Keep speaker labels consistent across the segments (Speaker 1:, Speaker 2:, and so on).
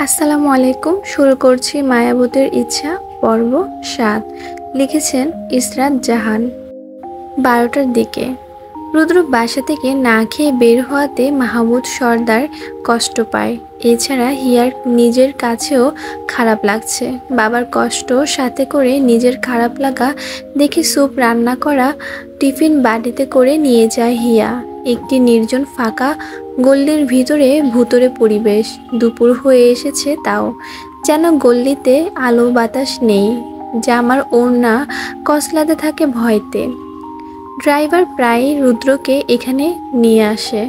Speaker 1: আসসালামু আলাইকুম। শুরু করছি মায়াবতীর ইচ্ছা পর্ব ৭। লিখেছেন ইসরাত জাহান। ১২টার দিকে রুদ্র বাসা থেকে না খেয়ে বের হওয়াতে মাহমুদ সর্দার কষ্ট পায়। এছাড়া হিয়ার নিজের কাছেও খারাপ লাগছে। বাবার কষ্ট সাথে করে নিজের খারাপ লাগা দেখে স্যুপ রান্না করা টিফিন বাটিতে করে নিয়ে যায় হিয়া। একটি নির্জন ফাঁকা গল্লির ভিতরে ভুতুড়ে পরিবেশ। দুপুর হয়ে এসেছে, তাও যেন গল্লিতে আলো বাতাস নেই। জামার ওড়না কসলাতে থাকে ভয়তে। ড্রাইভার প্রায়ই রুদ্রকে এখানে নিয়ে আসে,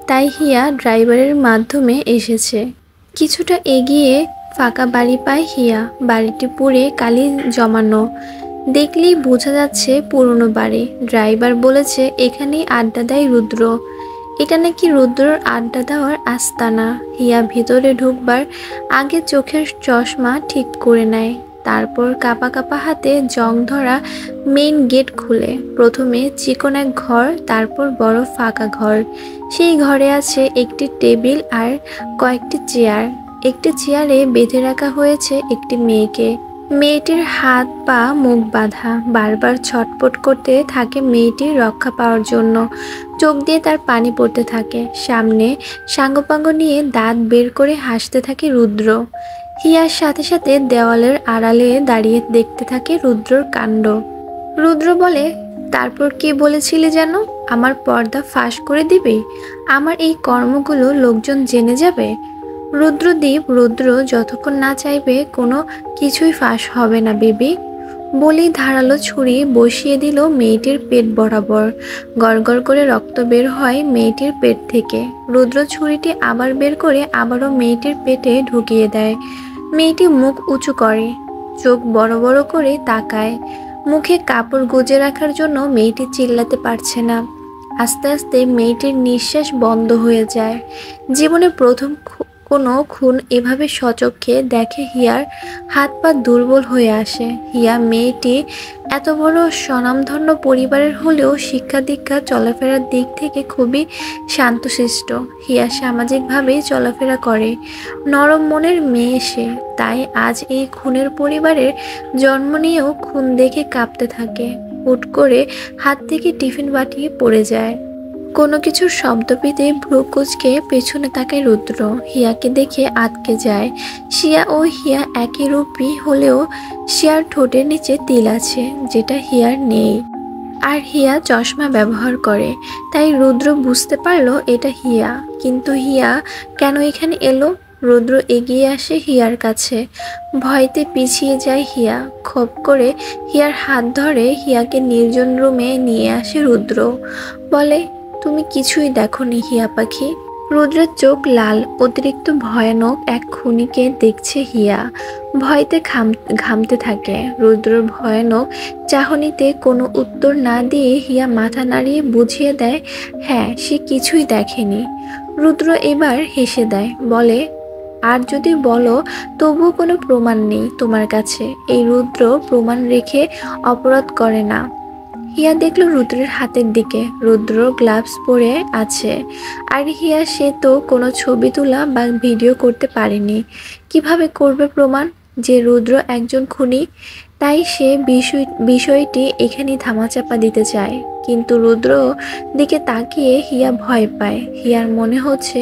Speaker 1: তাই হিয়া ড্রাইভারের মাধ্যমে এসেছে। কিছুটা এগিয়ে ফাঁকা বাড়ি পায় হিয়া। বাড়িটি পুড়ে কালি জমানো, দেখলেই বোঝা যাচ্ছে পুরনো বাড়ি। ড্রাইভার বলেছে এখানেই আড্ডা দেয় রুদ্র। এটা নাকি রুদ্রর আড্ডা দেওয়ার আস্তানা। হিয়া ভিতরে ঢুকবার আগে চোখের চশমা ঠিক করে নেয়। তারপর কাঁপা কাঁপা হাতে জং ধরা মেইন গেট খুলে। প্রথমে চিকন এক ঘর, তারপর বড় ফাঁকা ঘর। সেই ঘরে আছে একটি টেবিল আর কয়েকটি চেয়ার। একটি চেয়ারে বেঁধে রাখা হয়েছে একটি মেয়েকে। মেয়েটির হাত পা মুখ বাঁধা, বারবার ছটপট করতে থাকে মেয়েটির রক্ষা পাওয়ার জন্য। চোখ দিয়ে তার পানি পড়তে থাকে। সামনে সাঙ্গপাঙ্গ নিয়ে দাঁত বের করে হাসতে থাকে রুদ্র। হিয়ার সাথে সাথে দেওয়ালের আড়ালে দাঁড়িয়ে দেখতে থাকে রুদ্রর কাণ্ড। রুদ্র বলে, তারপর কি বলেছিলি যেন? আমার পর্দা ফাঁস করে দিবি? আমার এই কর্মগুলো লোকজন জেনে যাবে? রুদ্র যতক্ষণ না চাইবে কোনো কিছুই ফাঁস হবে না বেবি। বলেই ধারালো ছুরি বসিয়ে দিল মেয়েটির পেট বরাবর। গড়গড় করে রক্ত বের হয় মেয়েটির পেট থেকে। রুদ্র ছুরিটি আবার বের করে আবারও মেয়েটির পেটে ঢুকিয়ে দেয়। মেয়েটি মুখ উঁচু করে, চোখ বড় বড় করে তাকায়। মুখে কাপড় গুজে রাখার জন্য মেয়েটি চিল্লাতে পারছে না। আস্তে আস্তে মেয়েটির নিঃশ্বাস বন্ধ হয়ে যায়। জীবনে প্রথম কোনো খুন এভাবে সচক্ষে দেখে হিয়ার হাত পা দুর্বল হয়ে আসে। হিয়া মেয়েটি এত বড় স্বনামধন্য পরিবারের হলেও শিক্ষা দীক্ষা চলাফেরার দিক থেকে খুবই শান্তশিষ্ট। হিয়া সামাজিকভাবেই চলাফেরা করে। নরম মনের মেয়ে সে, তাই আজ এই খুনের পরিবারের জন্ম নিয়েও খুন দেখে কাঁপতে থাকে। হুট করে হাত থেকে টিফিন বাটি পড়ে যায়। কোনো কিছুর শব্দ পেতে ভ্রু কুঁচকে পেছনে তাকায় রুদ্র। হিয়াকে দেখে আটকে যায়। শিয়া ও হিয়া একই রূপী হলেও শিয়ার ঠোঁটের নিচে তিল আছে, যেটা হিয়ার নেই। আর হিয়া চশমা ব্যবহার করে, তাই রুদ্র বুঝতে পারলো এটা হিয়া। কিন্তু হিয়া কেন এখানে এলো? রুদ্র এগিয়ে আসে হিয়ার কাছে। ভয়তে পিছিয়ে যায় হিয়া। খপ করে হিয়ার হাত ধরে হিয়াকে নির্জন রুমে নিয়ে আসে রুদ্র। বলে, তুমি কিছুই দেখোনি হিয়া পাখি? রুদ্রের চোখ লাল। অতিরিক্ত ভয়ানক এক খুনিকে দেখছে হিয়া। ভয়তে ঘামতে থাকে। রুদ্রর ভয়ানক চাহনিতে কোনো উত্তর না দিয়ে হিয়া মাথা নাড়িয়ে বুঝিয়ে দেয়, হ্যাঁ, সে কিছুই দেখেনি। রুদ্র এবার হেসে দেয়, বলে, আর যদি বলো তবুও কোনো প্রমাণ নেই তোমার কাছে। এই রুদ্র প্রমাণ রেখে অপরাধ করে না। হিয়া দেখল রুদ্রের হাতের দিকে। রুদ্র গ্লাভস পরে আছে। আর হিয়া সে তো কোনো ছবি তোলা বা ভিডিও করতে পারেনি। কিভাবে করবে প্রমাণ যে রুদ্র একজন খুনি? তাই সে বিষয়টি এখানেই ধামাচাপা দিতে চায়। কিন্তু রুদ্র দিকে তাকিয়ে হিয়া ভয় পায়। হিয়ার মনে হচ্ছে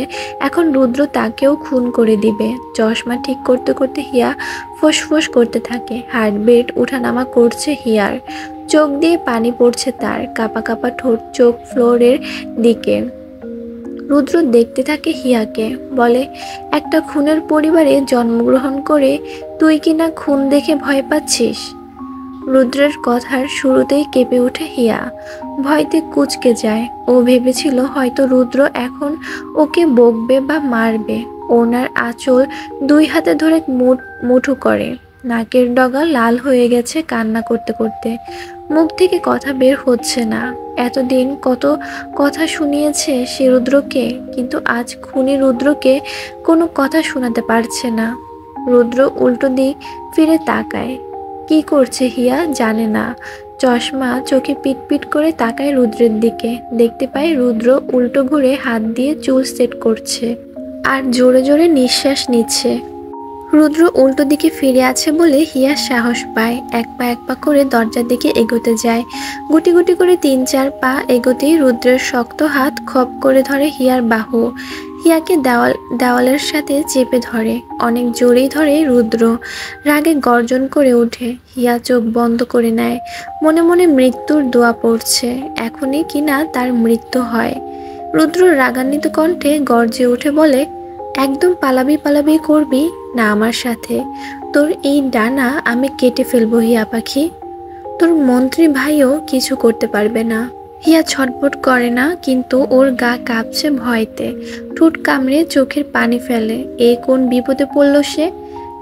Speaker 1: এখন রুদ্র তাকেও খুন করে দিবে। চশমা ঠিক করতে করতে হিয়া ফোঁস করতে থাকে। হার্টবিট উঠানামা করছে হিয়ার। চোখ দিয়ে পানি পড়ছে তার। কাঁপা কাঁপা ঠোঁট, চোখ ফ্লোরের দিকে। রুদ্র দেখতে থাকে হিয়াকে। বলে, একটা খুনের পরিবারে জন্মগ্রহণ করে তুই কিনা খুন দেখে ভয় পাচ্ছিস? রুদ্রের কথার শুরুতেই কেঁপে ওঠে হিয়া। ভয়তে কুঁচকে যায়। ও ভেবেছিল হয়তো রুদ্র এখন ওকে বকবে বা মারবে। ওনার আঁচল দুই হাতে ধরে মুঠো করে। নাকের ডগা লাল হয়ে গেছে কান্না করতে করতে। মুখ থেকে কথা বের হচ্ছে না। এতদিন কত কথা শুনিয়েছে সে রুদ্রকে, কিন্তু আজ খুনি রুদ্রকে কোনো কথা শোনাতে পারছে না। রুদ্র উল্টো দিক ফিরে তাকায়। কি করছে হিয়া জানে না। চশমা চোখে পিটপিট করে তাকায় রুদ্রের দিকে। দেখতে পায় রুদ্র উল্টো ঘুরে হাত দিয়ে চুল সেট করছে আর জোরে জোরে নিঃশ্বাস নিচ্ছে। রুদ্র উল্টো দিকে ফিরে আছে বলে হিয়া সাহস পায়। এক পা করে দরজার দিকে এগোতে যায়। গুটি গুটি করে ৩-৪ পা এগোতেই রুদ্রের শক্ত হাত খপ করে ধরে হিয়ার বাহু। হিয়াকে দেওয়ালের সাথে চেপে ধরে, অনেক জোরেই ধরে রুদ্র। রাগে গর্জন করে ওঠে। হিয়া চোখ বন্ধ করে নেয়, মনে মনে মৃত্যুর দোয়া পড়ছে, এখনই কিনা তার মৃত্যু হয়। রুদ্র রাগান্বিত কণ্ঠে গর্জে উঠে বলে, একদম পালাবি করবি না আমার সাথে? তোর এই ডানা আমি কেটে ফেলবো হিয়া পাখি। তোর মন্ত্রী ভাইও কিছু করতে পারবে না। হিয়া ছটফট করে না, কিন্তু ওর গা কাঁপছে ভয়তে। ঠোঁট কামড়ে চোখের পানি ফেলে। কোন বিপদে পড়ল সে?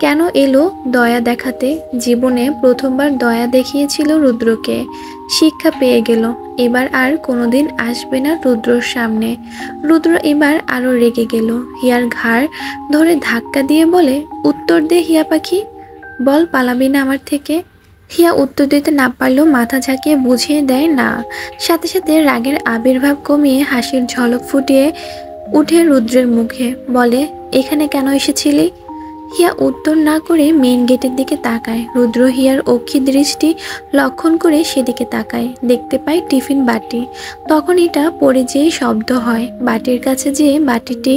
Speaker 1: কেন এলো দয়া দেখাতে? জীবনে প্রথমবার দয়া দেখিয়েছিল রুদ্রকে, শিক্ষা পেয়ে গেল। এবার আর কোনোদিন আসবে না রুদ্রর সামনে। রুদ্র এবার আরো রেগে গেল। হিয়ার ঘাড় ধরে ধাক্কা দিয়ে বলে, উত্তর দে হিয়া পাখি, বল পালাবি না আমার থেকে? হিয়া উত্তর দিতে না পারলেও মাথা ঝাঁকিয়ে বুঝিয়ে দেয় না। সাথে সাথে রাগের আবির্ভাব কমিয়ে হাসির ঝলক ফুটিয়ে উঠে রুদ্রের মুখে। বলে, এখানে কেন এসেছিলি? হিয়া উত্তর না করে মেন গেটের দিকে তাকায়। রুদ্র হিয়ার অক্ষি দৃষ্টি লক্ষণ করে সেদিকে তাকায়। দেখতে পায় টিফিন বাটি। তখন এটা পড়ে যেই শব্দ হয়। বাটির কাছে যেয়ে বাটিটি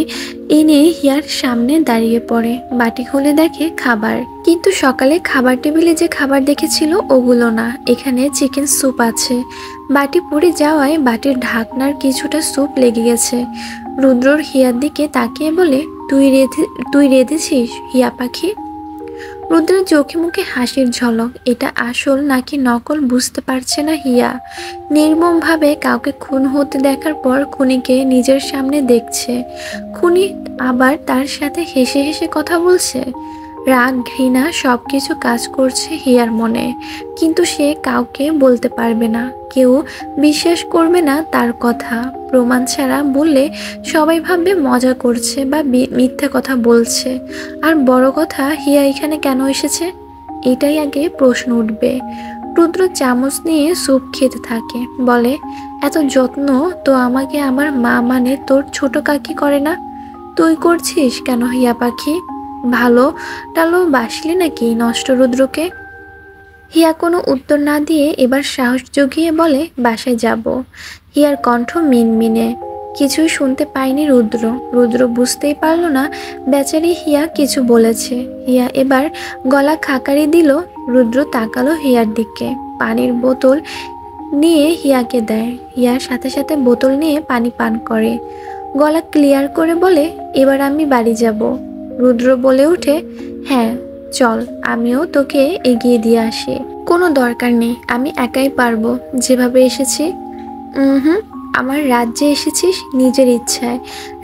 Speaker 1: এনে হিয়ার সামনে দাঁড়িয়ে পড়ে। বাটি খুলে দেখে খাবার, কিন্তু সকালে খাবার টেবিলে যে খাবার দেখেছিল ওগুলো না। এখানে চিকেন স্যুপ আছে। বাটি পড়ে যাওয়ায় বাটির ঢাকনার কিছুটা স্যুপ লেগে গেছে। রুদ্রর হিয়ার দিকে তাকিয়ে বলে, তুই রেঁধেছিস হিয়া পাখি? রুদ্রের চোখে মুখে হাসির ঝলক। এটা আসল নাকি নকল বুঝতে পারছে না হিয়া। নির্মমভাবে কাউকে খুন হতে দেখার পর খুনিকে নিজের সামনে দেখছে। খুনি আবার তার সাথে হেসে হেসে কথা বলছে। রাগ ঘৃণা সবকিছু কাজ করছে হিয়ার মনে, কিন্তু সে কাউকে বলতে পারবে না। কেউ বিশ্বাস করবে না তার কথা। প্রমাণ ছাড়া বললে সবাই ভাববে মজা করছে বা মিথ্যা কথা বলছে। আর বড় কথা, হিয়া এখানে কেন এসেছে এটাই আগে প্রশ্ন উঠবে। রুদ্র চামচ নিয়ে স্যুপ খেতে থাকে। বলে, এত যত্ন তো আমাকে আমার মা মানে তোর ছোট কাকি করে না? তুই করছিস কেন হিয়া পাখি? ভালো টালো বাসলি নাকি নষ্ট রুদ্রকে? হিয়া কোনো উত্তর না দিয়ে এবার সাহস জুগিয়ে বলে, বাসায় যাব। হিয়ার কণ্ঠ মিনমিনে। কিছুই শুনতে পায়নি রুদ্র। রুদ্র বুঝতেই পারল না বেচারি হিয়া কিছু বলেছে। হিয়া এবার গলা খাকারি দিল। রুদ্র তাকালো হিয়ার দিকে। পানির বোতল নিয়ে হিয়াকে দেয়। হিয়ার সাথে সাথে বোতল নিয়ে পানি পান করে। গলা ক্লিয়ার করে বলে, এবার আমি বাড়ি যাব। রুদ্র বলে ওঠে, হ্যাঁ চল, আমিও তোকে এগিয়ে দিয়ে আসি। কোনো দরকার নেই, আমি একাই পারবো। যেভাবে এসেছি। হুম, আমার রাজ্যে এসেছিস নিজের ইচ্ছায়,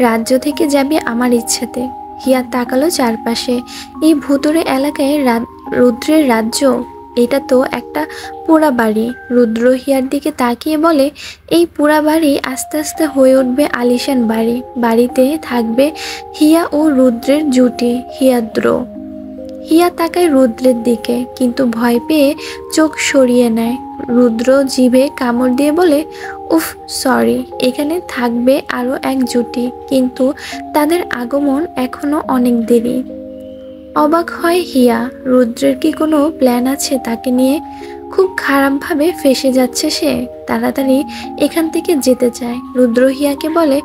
Speaker 1: রাজ্য থেকে যাবি আমার ইচ্ছাতে। হিয়া তাকালো চারপাশে। এই ভুতুড়ে এলাকায় রুদ্রের রাজ্য? এটা তো একটা পোড়া বাড়ি। রুদ্র হিয়ার দিকে তাকিয়ে বলে, এই পোড়া বাড়ি আস্তে আস্তে হয়ে উঠবে আলিশান বাড়ি। বাড়িতে থাকবে হিয়া ও রুদ্রের জুটি, হিয়াদ্র। হিয়া তাকায় রুদ্রের দিকে, কিন্তু ভয় পেয়ে চোখ সরিয়ে নেয়। রুদ্র জিভে কামড় দিয়ে বলে, উফ সরি। এখানে থাকবে আরও এক জুটি, কিন্তু তাদের আগমন এখনো অনেক দেরি। অবাক হয় হিয়া। রুদ্রের কি কোনো প্ল্যান আছে তাকে নিয়ে? খুব খারাপভাবে ফেঁসে যাচ্ছে সে। তাড়াতাড়ি এখান থেকে যেতে চায়। রুদ্র হিয়াকে বলে,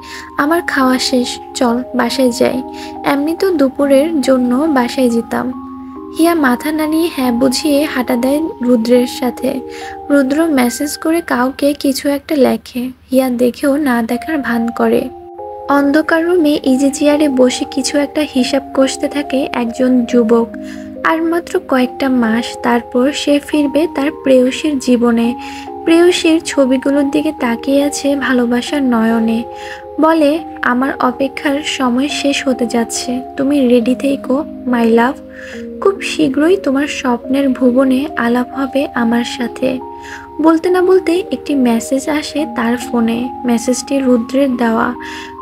Speaker 1: আমার খাওয়া শেষ, চল বাসায় যাই। এমনি তো দুপুরের জন্য বাসায় যেতাম। হিয়া মাথা নাড়িয়ে হ্যাঁ বুঝিয়ে হাঁটা দেয় রুদ্রের সাথে। রুদ্র মেসেজ করে কাউকে কিছু একটা লেখে। হিয়া দেখেও না দেখার ভান করে। অন্ধকার রুমে ইজি চেয়ারে বসে কিছু একটা হিসাব কষতে থাকে একজন যুবক। আর মাত্র কয়েকটা মাস, তারপর সে ফিরবে তার প্রেয়সীর জীবনে। প্রেয়সীর ছবিগুলোর দিকে তাকিয়ে আছে ভালোবাসার নয়নে। বলে, আমার অপেক্ষার সময় শেষ হতে যাচ্ছে, তুমি রেডি থেকো মাই লাভ। খুব শীঘ্রই তোমার স্বপ্নের ভুবনে আলাপ হবে আমার সাথে। বলতে না বলতে একটি মেসেজ আসে তার ফোনে। মেসেজটি রুদ্রের দেওয়া।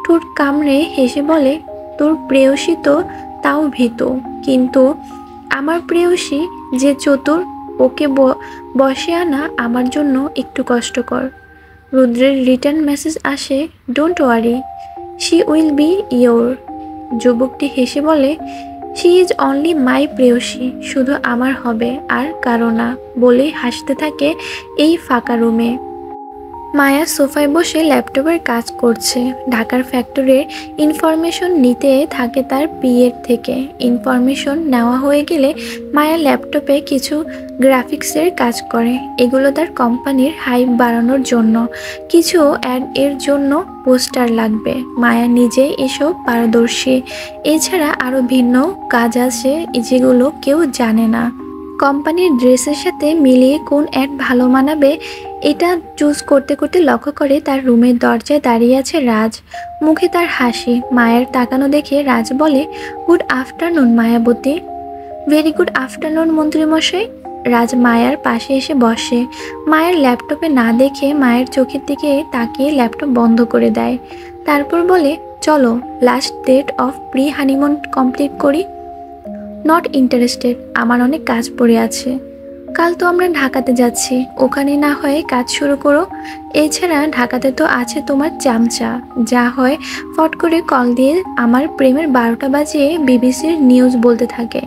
Speaker 1: ঠোঁট কামড়ে হেসে বলে, তোর প্রেয়সী তো তাও ভীতু, কিন্তু আমার প্রেয়সী যে চতুর, ওকে বসে আনা আমার জন্য একটু কষ্টকর। রুদ্রের রিটার্ন মেসেজ আসে, don't worry, she will be your. যুবকটি হেসে বলে, শি ইজ অনলি মাই প্রেয়সী, শুধু আমার হবে আর কারো না, বলেই হাসতে থাকে এই ফাঁকা রুমে। মায়া সোফায় বসে ল্যাপটপের কাজ করছে। ঢাকার ফ্যাক্টরির ইনফরমেশন নিতে থাকে তার পিএর থেকে। ইনফরমেশন নেওয়া হয়ে গেলে মায়া ল্যাপটপে কিছু গ্রাফিক্সের কাজ করে। এগুলো তার কোম্পানির হাইপ বাড়ানোর জন্য, কিছু অ্যাড এর জন্য পোস্টার লাগবে। মায়া নিজেই এসব পারদর্শী। এছাড়া আরও ভিন্ন কাজ আছে যেগুলো কেউ জানে না। কোম্পানির ড্রেসের সাথে মিলিয়ে কোন অ্যাড ভালো মানাবে এটা চুজ করতে করতে লক্ষ্য করে তার রুমের দরজায় দাঁড়িয়ে আছে রাজ। মুখে তার হাসি। মায়ের তাকানো দেখে রাজ বলে, good afternoon Mayabati. Very good afternoon মন্ত্রীমশাই। রাজ মায়ার পাশে এসে বসে। মায়ের ল্যাপটপে না দেখে মায়ের চোখের দিকে তাকিয়ে ল্যাপটপ বন্ধ করে দেয়। তারপর বলে, চলো last date of pre honeymoon complete করি। নট ইন্টারেস্টেড, আমার অনেক কাজ পড়ে আছে। কাল তো আমরা ঢাকাতে যাচ্ছি, ওখানে না হয় কাজ শুরু করো। এছাড়া ঢাকাতে তো আছে তোমার চামচা, যা হয় ফট করে কল দিয়ে আমার প্রেমের 12টা বাজিয়ে বিবিসির নিউজ বলতে থাকে।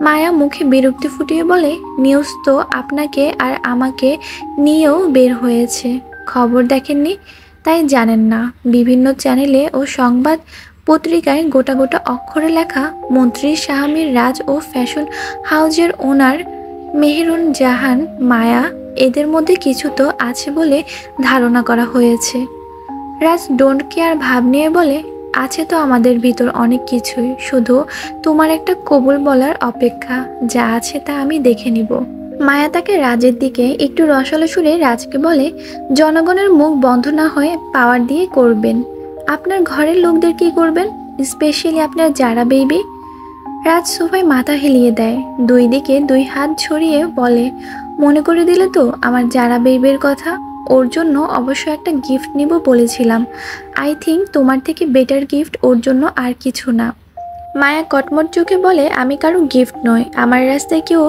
Speaker 1: মায়া মুখে বিরক্তি ফুটিয়ে বলে, নিউজ তো আপনাকে আর আমাকে নিয়েও বের হয়েছে, খবর দেখেননি তাই জানেন না। বিভিন্ন চ্যানেলে ও সংবাদ পত্রিকায় গোটা গোটা অক্ষরে লেখা, মন্ত্রী শাহমীর রাজ ও ফ্যাশন হাউজের ওনার মেহেরুন জাহান মায়া, এদের মধ্যে কিছু তো আছে বলে ধারণা করা হয়েছে। রাজ ডোন্ট কেয়ার ভাব নিয়ে বলে, আছে তো আমাদের ভিতর অনেক কিছুই, শুধু তোমার একটা কবুল বলার অপেক্ষা। যা আছে তা আমি দেখে নিব। মায়া তাকে রাজের দিকে একটু রসালো সুরে রাজকে বলে, জনগণের মুখ বন্ধ না হয়ে পাওয়ার দিয়ে করবেন। আপনার ঘরের লোকদের কি করবেন, স্পেশালি আপনার যারা বেবি। রাজ সোফায় মাথা হেলিয়ে দেয়, দুই দিকে দুই হাত ছড়িয়ে বলে, মনে করে দিলে তো আমার যারা বেবির কথা। ওর জন্য অবশ্য একটা গিফট নিব বলেছিলাম। আই থিঙ্ক তোমার থেকে বেটার গিফট ওর জন্য আর কিছু না। মায়া কটমট চোখে বলে, আমি কারো গিফট নই। আমার রাস্তায় কেউ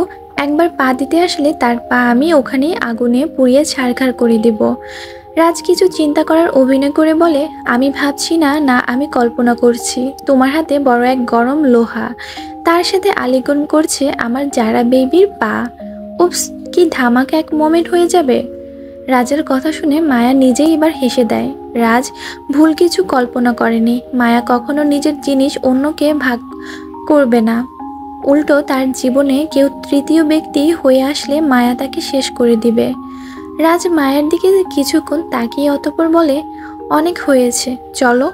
Speaker 1: একবার পা দিতে আসলে তার পা আমি ওখানেই আগুনে পুড়িয়ে ছারখার করে দেব। রাজ কিছু চিন্তা করার অভিনয় করে বলে, আমি ভাবছি না, না আমি কল্পনা করছি তোমার হাতে বড় এক গরম লোহা, তার সাথে আলিঙ্গন করছে আমার যারা বেবির পা। উপস, কি ধামাকা এক মোমেন্ট হয়ে যাবে। রাজের কথা শুনে মায়া নিজেই এবার হেসে দেয়। রাজ ভুল কিছু কল্পনা করেনি। মায়া কখনো নিজের জিনিস অন্যকে ভাগ করবে না। উল্টো তার জীবনে কেউ তৃতীয় ব্যক্তি হয়ে আসলে মায়া তাকে শেষ করে দিবে। রাজ মায়ের দিকে কিছুক্ষণ তাকিয়ে অতঃপর বলে, অনেক হয়েছে, চলো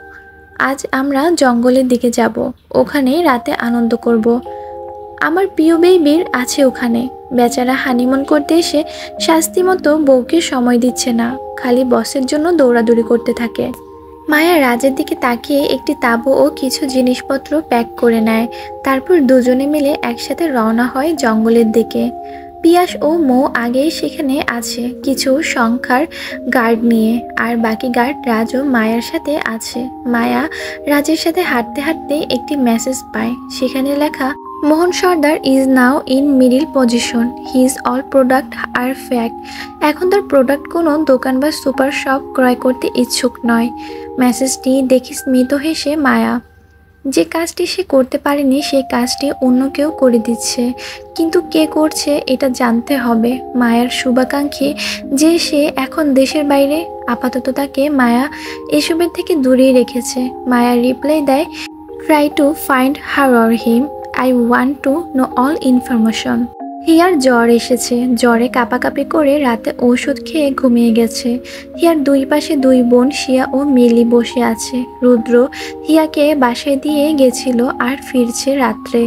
Speaker 1: আজ আমরা জঙ্গলের দিকে যাব, ওখানে রাতে আনন্দ করব। আমার প্রিয় বেবির আছে ওখানে। বেচারা হানিমুন করতে এসে শাস্তি মতো বউকে সময় দিচ্ছে না, খালি বসের জন্য দৌড়াদৌড়ি করতে থাকে। মায়া রাজের দিকে তাকিয়ে একটি তাঁবু ও কিছু জিনিসপত্র প্যাক করে নেয়। তারপর দুজনে মিলে একসাথে রওনা হয় জঙ্গলের দিকে। পিয়াস ও মৌ আগেই সেখানে আছে কিছু সংখ্যার গার্ড নিয়ে, আর বাকি গার্ড রাজ ও মায়ার সাথে আছে। মায়া রাজের সাথে হাঁটতে হাঁটতে একটি মেসেজ পায়। সেখানে লেখা, Mohan Sardar is now in middle position, his all product are fact. এখন তার প্রোডাক্ট কোনো দোকান বা সুপার শপ ক্রয় করতে ইচ্ছুক নয়। মেসেজটি দেখে স্মিত হেসে মায়া, যে কাজটি সে করতে পারেনি সেই কাজটি অন্য কেউ করে দিচ্ছে, কিন্তু কে করছে এটা জানতে হবে। মায়ার শুভাকাঙ্ক্ষী যে সে এখন দেশের বাইরে, আপাতত তাকে মায়া এসবের থেকে দূরেই রেখেছে। মায়া রিপ্লাই দেয়, try to find her or him, I want to know all information. Here জ্বর এসেছে, জ্বরে কাঁপাকাঁপি করে রাতে ঔষধ খেয়ে ঘুমিয়ে গেছে। হিয়ার দুই পাশে দুই বোন শিয়া ও মিলি বসে আছে। রুদ্র হিয়াকে বাসায় দিয়ে গেছিল আর ফিরছে রাত্রে।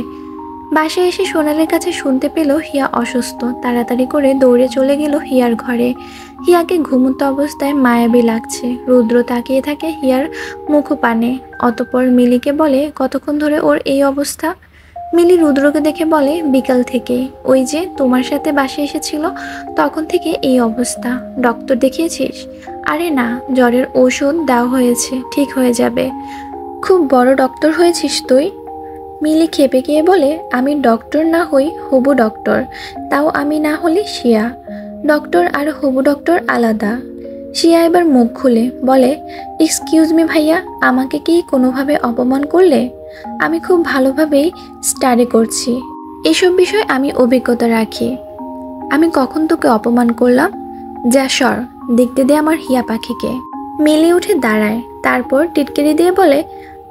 Speaker 1: বাসায় এসে সোনালের কাছে শুনতে পেল হিয়া অসুস্থ। তাড়াতাড়ি করে দৌড়ে চলে গেল হিয়ার ঘরে। হিয়াকে ঘুমন্ত অবস্থায় মায়াবী লাগছে। রুদ্র তাকিয়ে থাকে হিয়ার মুখপানে। অতঃপর মিলিকে বলে, কতক্ষণ ধরে ওর এই অবস্থা। মিলি রুদ্রকে দেখে বলে, বিকাল থেকে, ওই যে তোমার সাথে বাসায় এসেছিল তখন থেকে এই অবস্থা। ডক্টর দেখিয়েছিস? আরে না, জ্বরের ওষুধ দেওয়া হয়েছে, ঠিক হয়ে যাবে। খুব বড় ডক্টর হয়েছিস তুই। মিলি খেপে গিয়ে বলে, আমি ডক্টর না হই হবু ডক্টর, তাও আমি না হলে শিয়া। ডক্টর আর হবু ডক্টর আলাদা। শিয়া এবার মুখ খুলে বলে, এক্সকিউজ মি ভাইয়া, আমাকে কি কোনোভাবে অপমান করলে? আমি খুব ভালোভাবেই স্টাডি করছি। এসব বিষয়ে আমি অভিজ্ঞতা রাখি। আমি কখন তোকে অপমান করলাম? যা সর, দেখতে দে আমার হিয়া পাখিকে। মিলি উঠে দাঁড়ায়, তারপর টিটকিরি দিয়ে বলে,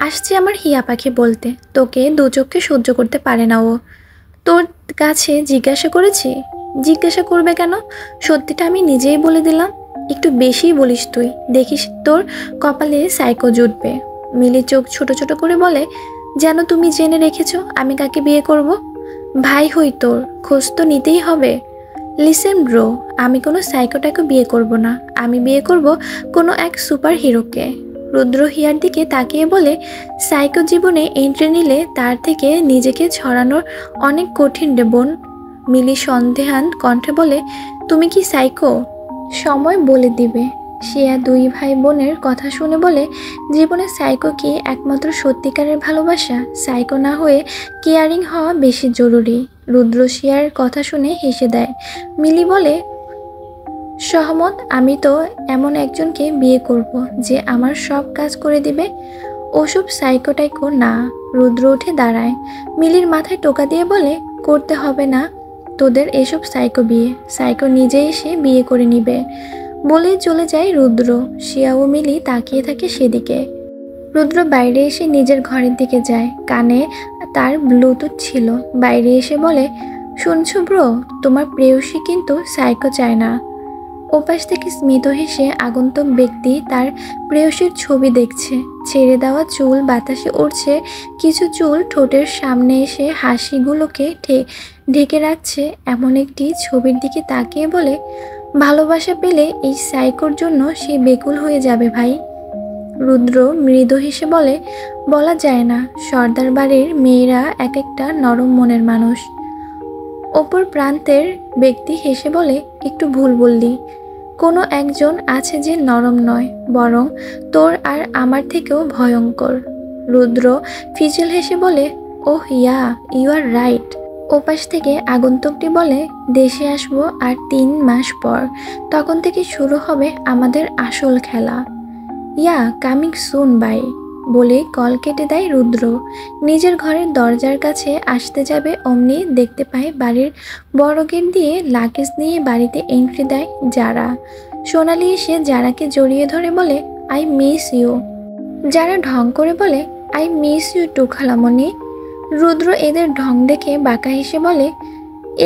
Speaker 1: আসছে আমার হিয়া পাখি বলতে। তোকে দু চোখে সহ্য করতে পারে না ও। তোর কাছে জিজ্ঞাসা করেছি? জিজ্ঞাসা করবে কেন? সত্যিটা আমি নিজেই বলে দিলাম। একটু বেশিই বলিস তুই, দেখিস তোর কপালে সাইকো জুটবে। মিলি চোখ ছোট ছোট করে বলে, যেন তুমি জেনে রেখেছো আমি কাকে বিয়ে করব? ভাই হই তোর, খোঁজ তো নিতেই হবে। লিসেন ব্রো, আমি কোনো সাইকোটাকে বিয়ে করব না। আমি বিয়ে করব কোনো এক সুপার হিরোকে। রুদ্র হিয়ার দিকে তাকিয়ে বলে, সাইকো জীবনে এন্ট্রি নিলে তার থেকে নিজেকে ছড়ানোর অনেক কঠিন রে বোন। মিলি সন্দেহান কণ্ঠে বলে, তুমি কি সাইকো? সময় বলে দিবে। শিয়া দুই ভাই বোনের কথা শুনে বলে, জীবনে সাইকো কি একমাত্র সত্যিকারের ভালোবাসা? সাইকো না হয়ে কেয়ারিং হওয়া বেশি জরুরি। রুদ্র শিয়ার কথা শুনে হেসে দেয়। মিলি বলে, সহমত। আমি তো এমন একজনকে বিয়ে করব যে আমার সব কাজ করে দিবে। ওসব সাইকোটাইকো না। রুদ্র উঠে দাঁড়ায়, মিলির মাথায় টোকা দিয়ে বলে, করতে হবে না তোদের এসব সাইকো বিয়ে। সাইকো নিজে এসে বিয়ে করে নিবে। বলেই চলে যায় রুদ্র। শিয়া ও মিলি তাকিয়ে থাকে সেদিকে। রুদ্র বাইরে এসে নিজের ঘরের দিকে যায়। কানে তার ব্লুটুথ ছিল। বাইরে এসে বলে, শুনছো ব্রো, তোমার প্রেয়সী কিন্তু সাইকো চায় না। ওপাশ থেকে স্মিত হেসে আগন্তুক ব্যক্তি তার প্রেয়সীর ছবি দেখছে। ছেড়ে দেওয়া চুল বাতাসে উড়ছে, কিছু চুল ঠোঁটের সামনে এসে হাসিগুলোকে ঢেকে রাখছে। এমন একটি ছবির দিকে তাকিয়ে বলে, ভালোবাসা পেলে এই সাইকোর জন্য সে বেকুল হয়ে যাবে ভাই। রুদ্র মৃদু হেসে বলে, বলা যায় না, সর্দার বাড়ির মেয়েরা এক একটা নরম মনের মানুষ। অপর প্রান্তের ব্যক্তি হেসে বলে, একটু ভুল বললি। কোনো একজন আছে যে নরম নয়, বরং তোর আর আমার থেকেও ভয়ঙ্কর। রুদ্র ফিচেল হেসে বলে, ওহ ইয়া, ইউ আর রাইট। ওপাশ থেকে আগন্তুকটি বলে, দেশে আসবো আর 3 মাস পর। তখন থেকে শুরু হবে আমাদের আসল খেলা। ইয়া, কামিং সুন বাই। বলে কল কেটে দেয় রুদ্র। নিজের ঘরের দরজার কাছে আসতে যাবে অমনি দেখতে পায় বাড়ির বড় গেট দিয়ে লাগেজ নিয়ে বাড়িতে এন্ট্রি দেয় যারা। সোনালি এসে যারাকে জড়িয়ে ধরে বলে, আই মিস ইউ। যারা ঢং করে বলে, আই মিস ইউ টু খালামণি। রুদ্র এদের ঢং দেখে বাঁকা হেসে বলে,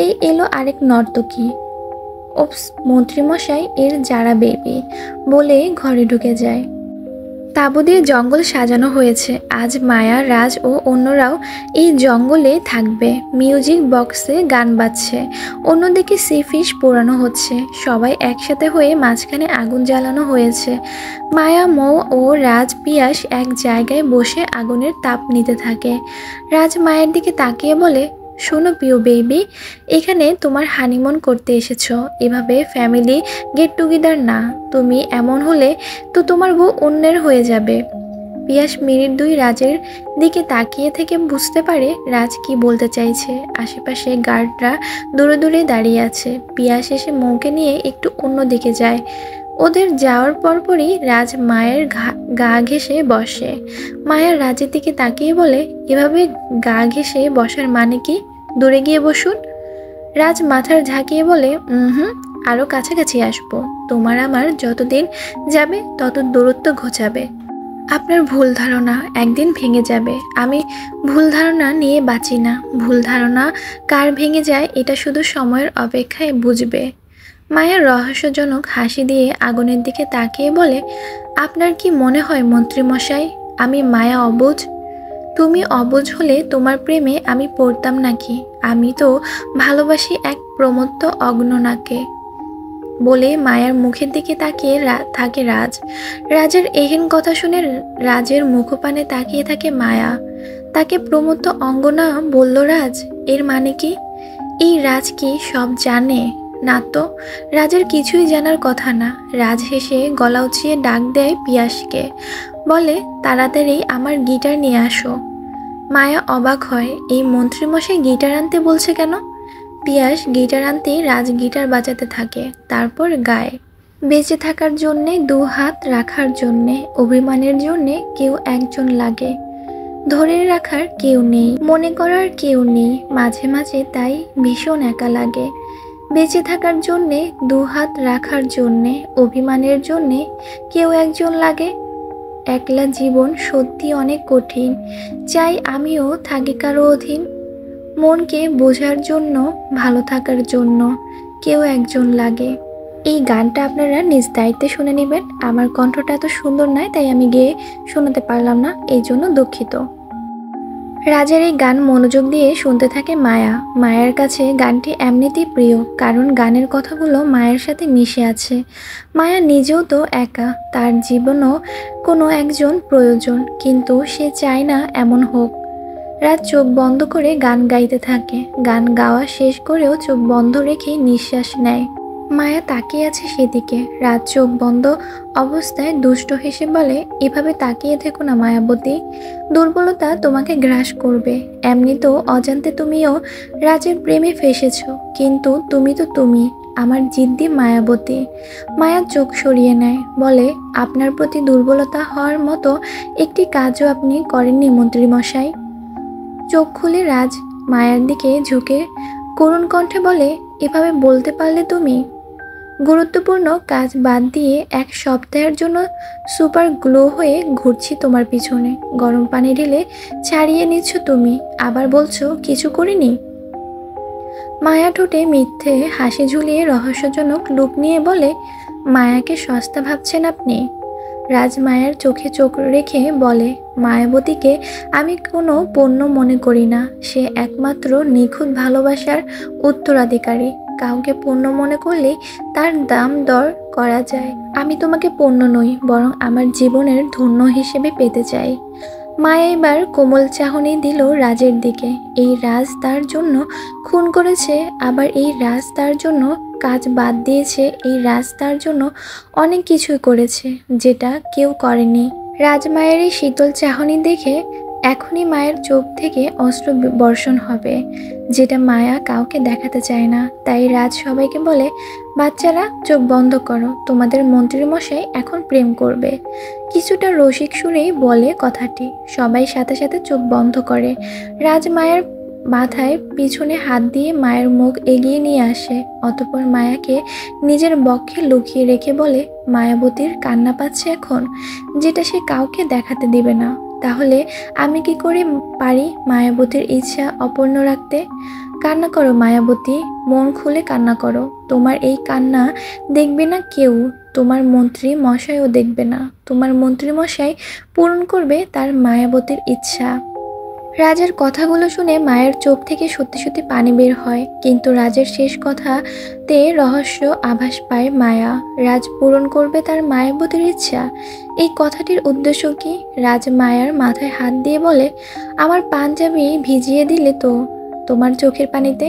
Speaker 1: এই এলো আরেক নর্তকী। ওপস, মন্ত্রীমশাই এর যারা বেবি। বলে ঘরে ঢুকে যায়। তাঁবু দিয়ে জঙ্গল সাজানো হয়েছে। আজ মায়া, রাজ ও অন্যরাও এই জঙ্গলে থাকবে। মিউজিক বক্সে গান বাজছে, অন্যদিকে সি ফিশ পোড়ানো হচ্ছে। সবাই একসাথে হয়ে মাঝখানে আগুন জ্বালানো হয়েছে। মায়া, মৌ ও রাজ পিয়াস এক জায়গায় বসে আগুনের তাপ নিতে থাকে। রাজ মায়ের দিকে তাকিয়ে বলে, শোনো পিউ বেবি, এখানে তোমার হানিমুন করতে এসেছো, এভাবে ফ্যামিলি গেট টুগেদার না। তুমি এমন হলে তো তোমার বউ অন্যের হয়ে যাবে। পিয়াস মিনিট 2 রাজের দিকে তাকিয়ে থেকে বুঝতে পারে রাজ কি বলতে চাইছে। আশেপাশে গার্ডরা দূরে দূরে দাঁড়িয়ে আছে। পিয়াস এসে মৌকে নিয়ে একটু অন্য দিকে যায়। ওদের যাওয়ার পরপরই রাজ মায়ের গা ঘেঁষে বসে। মায়া রাজের দিকে তাকিয়ে বলে, এভাবে গা ঘেঁষে বসার মানে কি? দূরে গিয়ে বসুন। রাজ মাথার ঝাঁকিয়ে বলে, আরও কাছাকাছি আসবো। তোমার আমার যতদিন যাবে তত দূরত্ব ঘোচাবে। আপনার ভুল ধারণা একদিন ভেঙে যাবে। আমি ভুল ধারণা নিয়ে বাঁচি না। ভুল ধারণা কার ভেঙে যায় এটা শুধু সময়ের অপেক্ষায় বুঝবে। মায়া রহস্যজনক হাসি দিয়ে আগুনের দিকে তাকিয়ে বলে, আপনার কি মনে হয় মন্ত্রীমশাই আমি মায়া অবুঝ? তুমি অবুঝ হলে তোমার প্রেমে আমি পড়তাম নাকি? আমি তো ভালোবাসি এক প্রমত্ত অগ্ননাকে। বলে মায়ার মুখের দিকে তাকিয়ে থাকে রাজ। রাজের এহেন কথা শুনে রাজের মুখপানে তাকিয়ে থাকে মায়া। তাকে প্রমত্ত অঙ্গনা বলল রাজ, এর মানে কি? এই রাজ কি সব জানে? না তো, রাজের কিছুই জানার কথা না। রাজ হেসে গলা উঁচিয়ে ডাক দেয় পিয়াসকে, বলে, তাড়াতাড়ি আমার গিটার নিয়ে আসো। মায়া অবাক হয়, এই মন্ত্রীমশাই গিটার আনতে বলছে কেন? পিয়াস গিটার আনতে রাজ গিটার বাজাতে থাকে, তারপর গায়, বেঁচে থাকার জন্যে 2 হাত রাখার জন্যে, অভিমানের জন্যে কেউ একজন লাগে। ধরে রাখার কেউ নেই, মনে করার কেউ নেই, মাঝে মাঝে তাই ভীষণ একা লাগে। বেঁচে থাকার জন্যে, দুহাত রাখার জন্যে, অভিমানের জন্যে কেউ একজন লাগে। একলা জীবন সত্যি অনেক কঠিন, চাই আমিও থাকি কারো অধীন। মনকে বোঝার জন্য, ভালো থাকার জন্য কেউ একজন লাগে। এই গানটা আপনারা নিজ দায়িত্বে শুনে নেবেন। আমার কণ্ঠটা এত সুন্দর নয়, তাই আমি গেয়ে শোনাতে পারলাম না, এই জন্য দুঃখিত। রাজের এই গান মনোযোগ দিয়ে শুনতে থাকে মায়া। মায়ের কাছে গানটি এমনিতেই প্রিয়, কারণ গানের কথাগুলো মায়ের সাথে মিশে আছে। মায়া নিজেও তো একা, তার জীবনও কোনো একজন প্রয়োজন, কিন্তু সে চায় না এমন হোক। রাত চোখ বন্ধ করে গান গাইতে থাকে। গান গাওয়া শেষ করেও চোখ বন্ধ রেখে নিঃশ্বাস নেয়। মায়া তাকিয়ে আছে সেদিকে। রাত চোখ বন্ধ অবস্থায় দুষ্ট হেসে বলে, এভাবে তাকিয়ে থেকো না মায়াবতী, দুর্বলতা তোমাকে গ্রাস করবে। এমনিতেও অজান্তে তুমিও রাজের প্রেমে ফেসেছ, কিন্তু তুমি তো তুমি, আমার জিদ্দি মায়াবতী। মায়া চোখ সরিয়ে নেয়, বলে, আপনার প্রতি দুর্বলতা হওয়ার মতো একটি কাজও আপনি করেননি মন্ত্রীমশাই। চোখ খুলে রাজ মায়ার দিকে ঝুঁকে করুণ কণ্ঠে বলে, এভাবে বলতে পারলে তুমি? গুরুত্বপূর্ণ কাজ বাদ দিয়ে এক সপ্তাহের জন্য সুপার গ্লো হয়ে ঘুরছি তোমার পিছনে। গরম পানি ঢেলে ছাড়িয়ে নিচ্ছ তুমি, আবার বলছো কিছু করিনি। মায়া ঠোঁটে মিথ্যে হাসি ঝুলিয়ে রহস্যজনক লুক নিয়ে বলে, মায়াকে সস্তা ভাবছেন আপনি? রাজ মায়ের চোখে চোখ রেখে বলে, মায়াবতীকে আমি কোনো পণ্য মনে করি না, সে একমাত্র নিখুঁত ভালোবাসার উত্তরাধিকারী। কাউকে পণ্য মনে করলে তার দাম দর করা যায়। আমি তোমাকে পণ্য নই, বরং আমার জীবনের ধন্য হিসেবে পেতে চাই। মায়া এবার কোমল চাহনি দিল রাজের দিকে। এই রাজ তার জন্য খুন করেছে, আবার এই রাজ তার জন্য কাজ বাদ দিয়েছে, এই রাজ তার জন্য অনেক কিছুই করেছে যেটা কেউ করেনি। রাজমায়ের এই শীতল চাহনি দেখে এখনই মায়ের চোখ থেকে অস্ত্র বর্ষণ হবে, যেটা মায়া কাউকে দেখাতে চায় না। তাই রাজ সবাইকে বলে, বাচ্চারা চোখ বন্ধ করো, তোমাদের মন্ত্রীমশাই এখন প্রেম করবে। কিছুটা রসিক সুরেই বলে কথাটি। সবাই সাথে সাথে চোখ বন্ধ করে। রাজ মায়ের মাথায় পিছনে হাত দিয়ে মায়ের মুখ এগিয়ে নিয়ে আসে, অতঃপর মায়াকে নিজের বক্ষে লুকিয়ে রেখে বলে, মায়াবতীর কান্না পাচ্ছে এখন, যেটা সে কাউকে দেখাতে দিবে না। তাহলে আমি কি করে পারি মায়াবতীর ইচ্ছা অপূর্ণ রাখতে? কান্না করো মায়াবতী, মন খুলে কান্না করো। তোমার এই কান্না দেখবে না কেউ, তোমার মন্ত্রী মশাইও দেখবে না। তোমার মন্ত্রী মশাই পূরণ করবে তার মায়াবতীর ইচ্ছা। রাজের কথাগুলো শুনে মায়ের চোখ থেকে সত্যি সত্যি পানি বের হয়, কিন্তু রাজের শেষ কথাতে রহস্য আভাস পায় মায়া। রাজ পূরণ করবে তার মায়াবতীর ইচ্ছা। এই কথাটির উদ্দেশ্য কি? রাজ মায়ার মাথায় হাত দিয়ে বলে, আমার পাঞ্জাবি ভিজিয়ে দিলে তো তোমার চোখের পানিতে।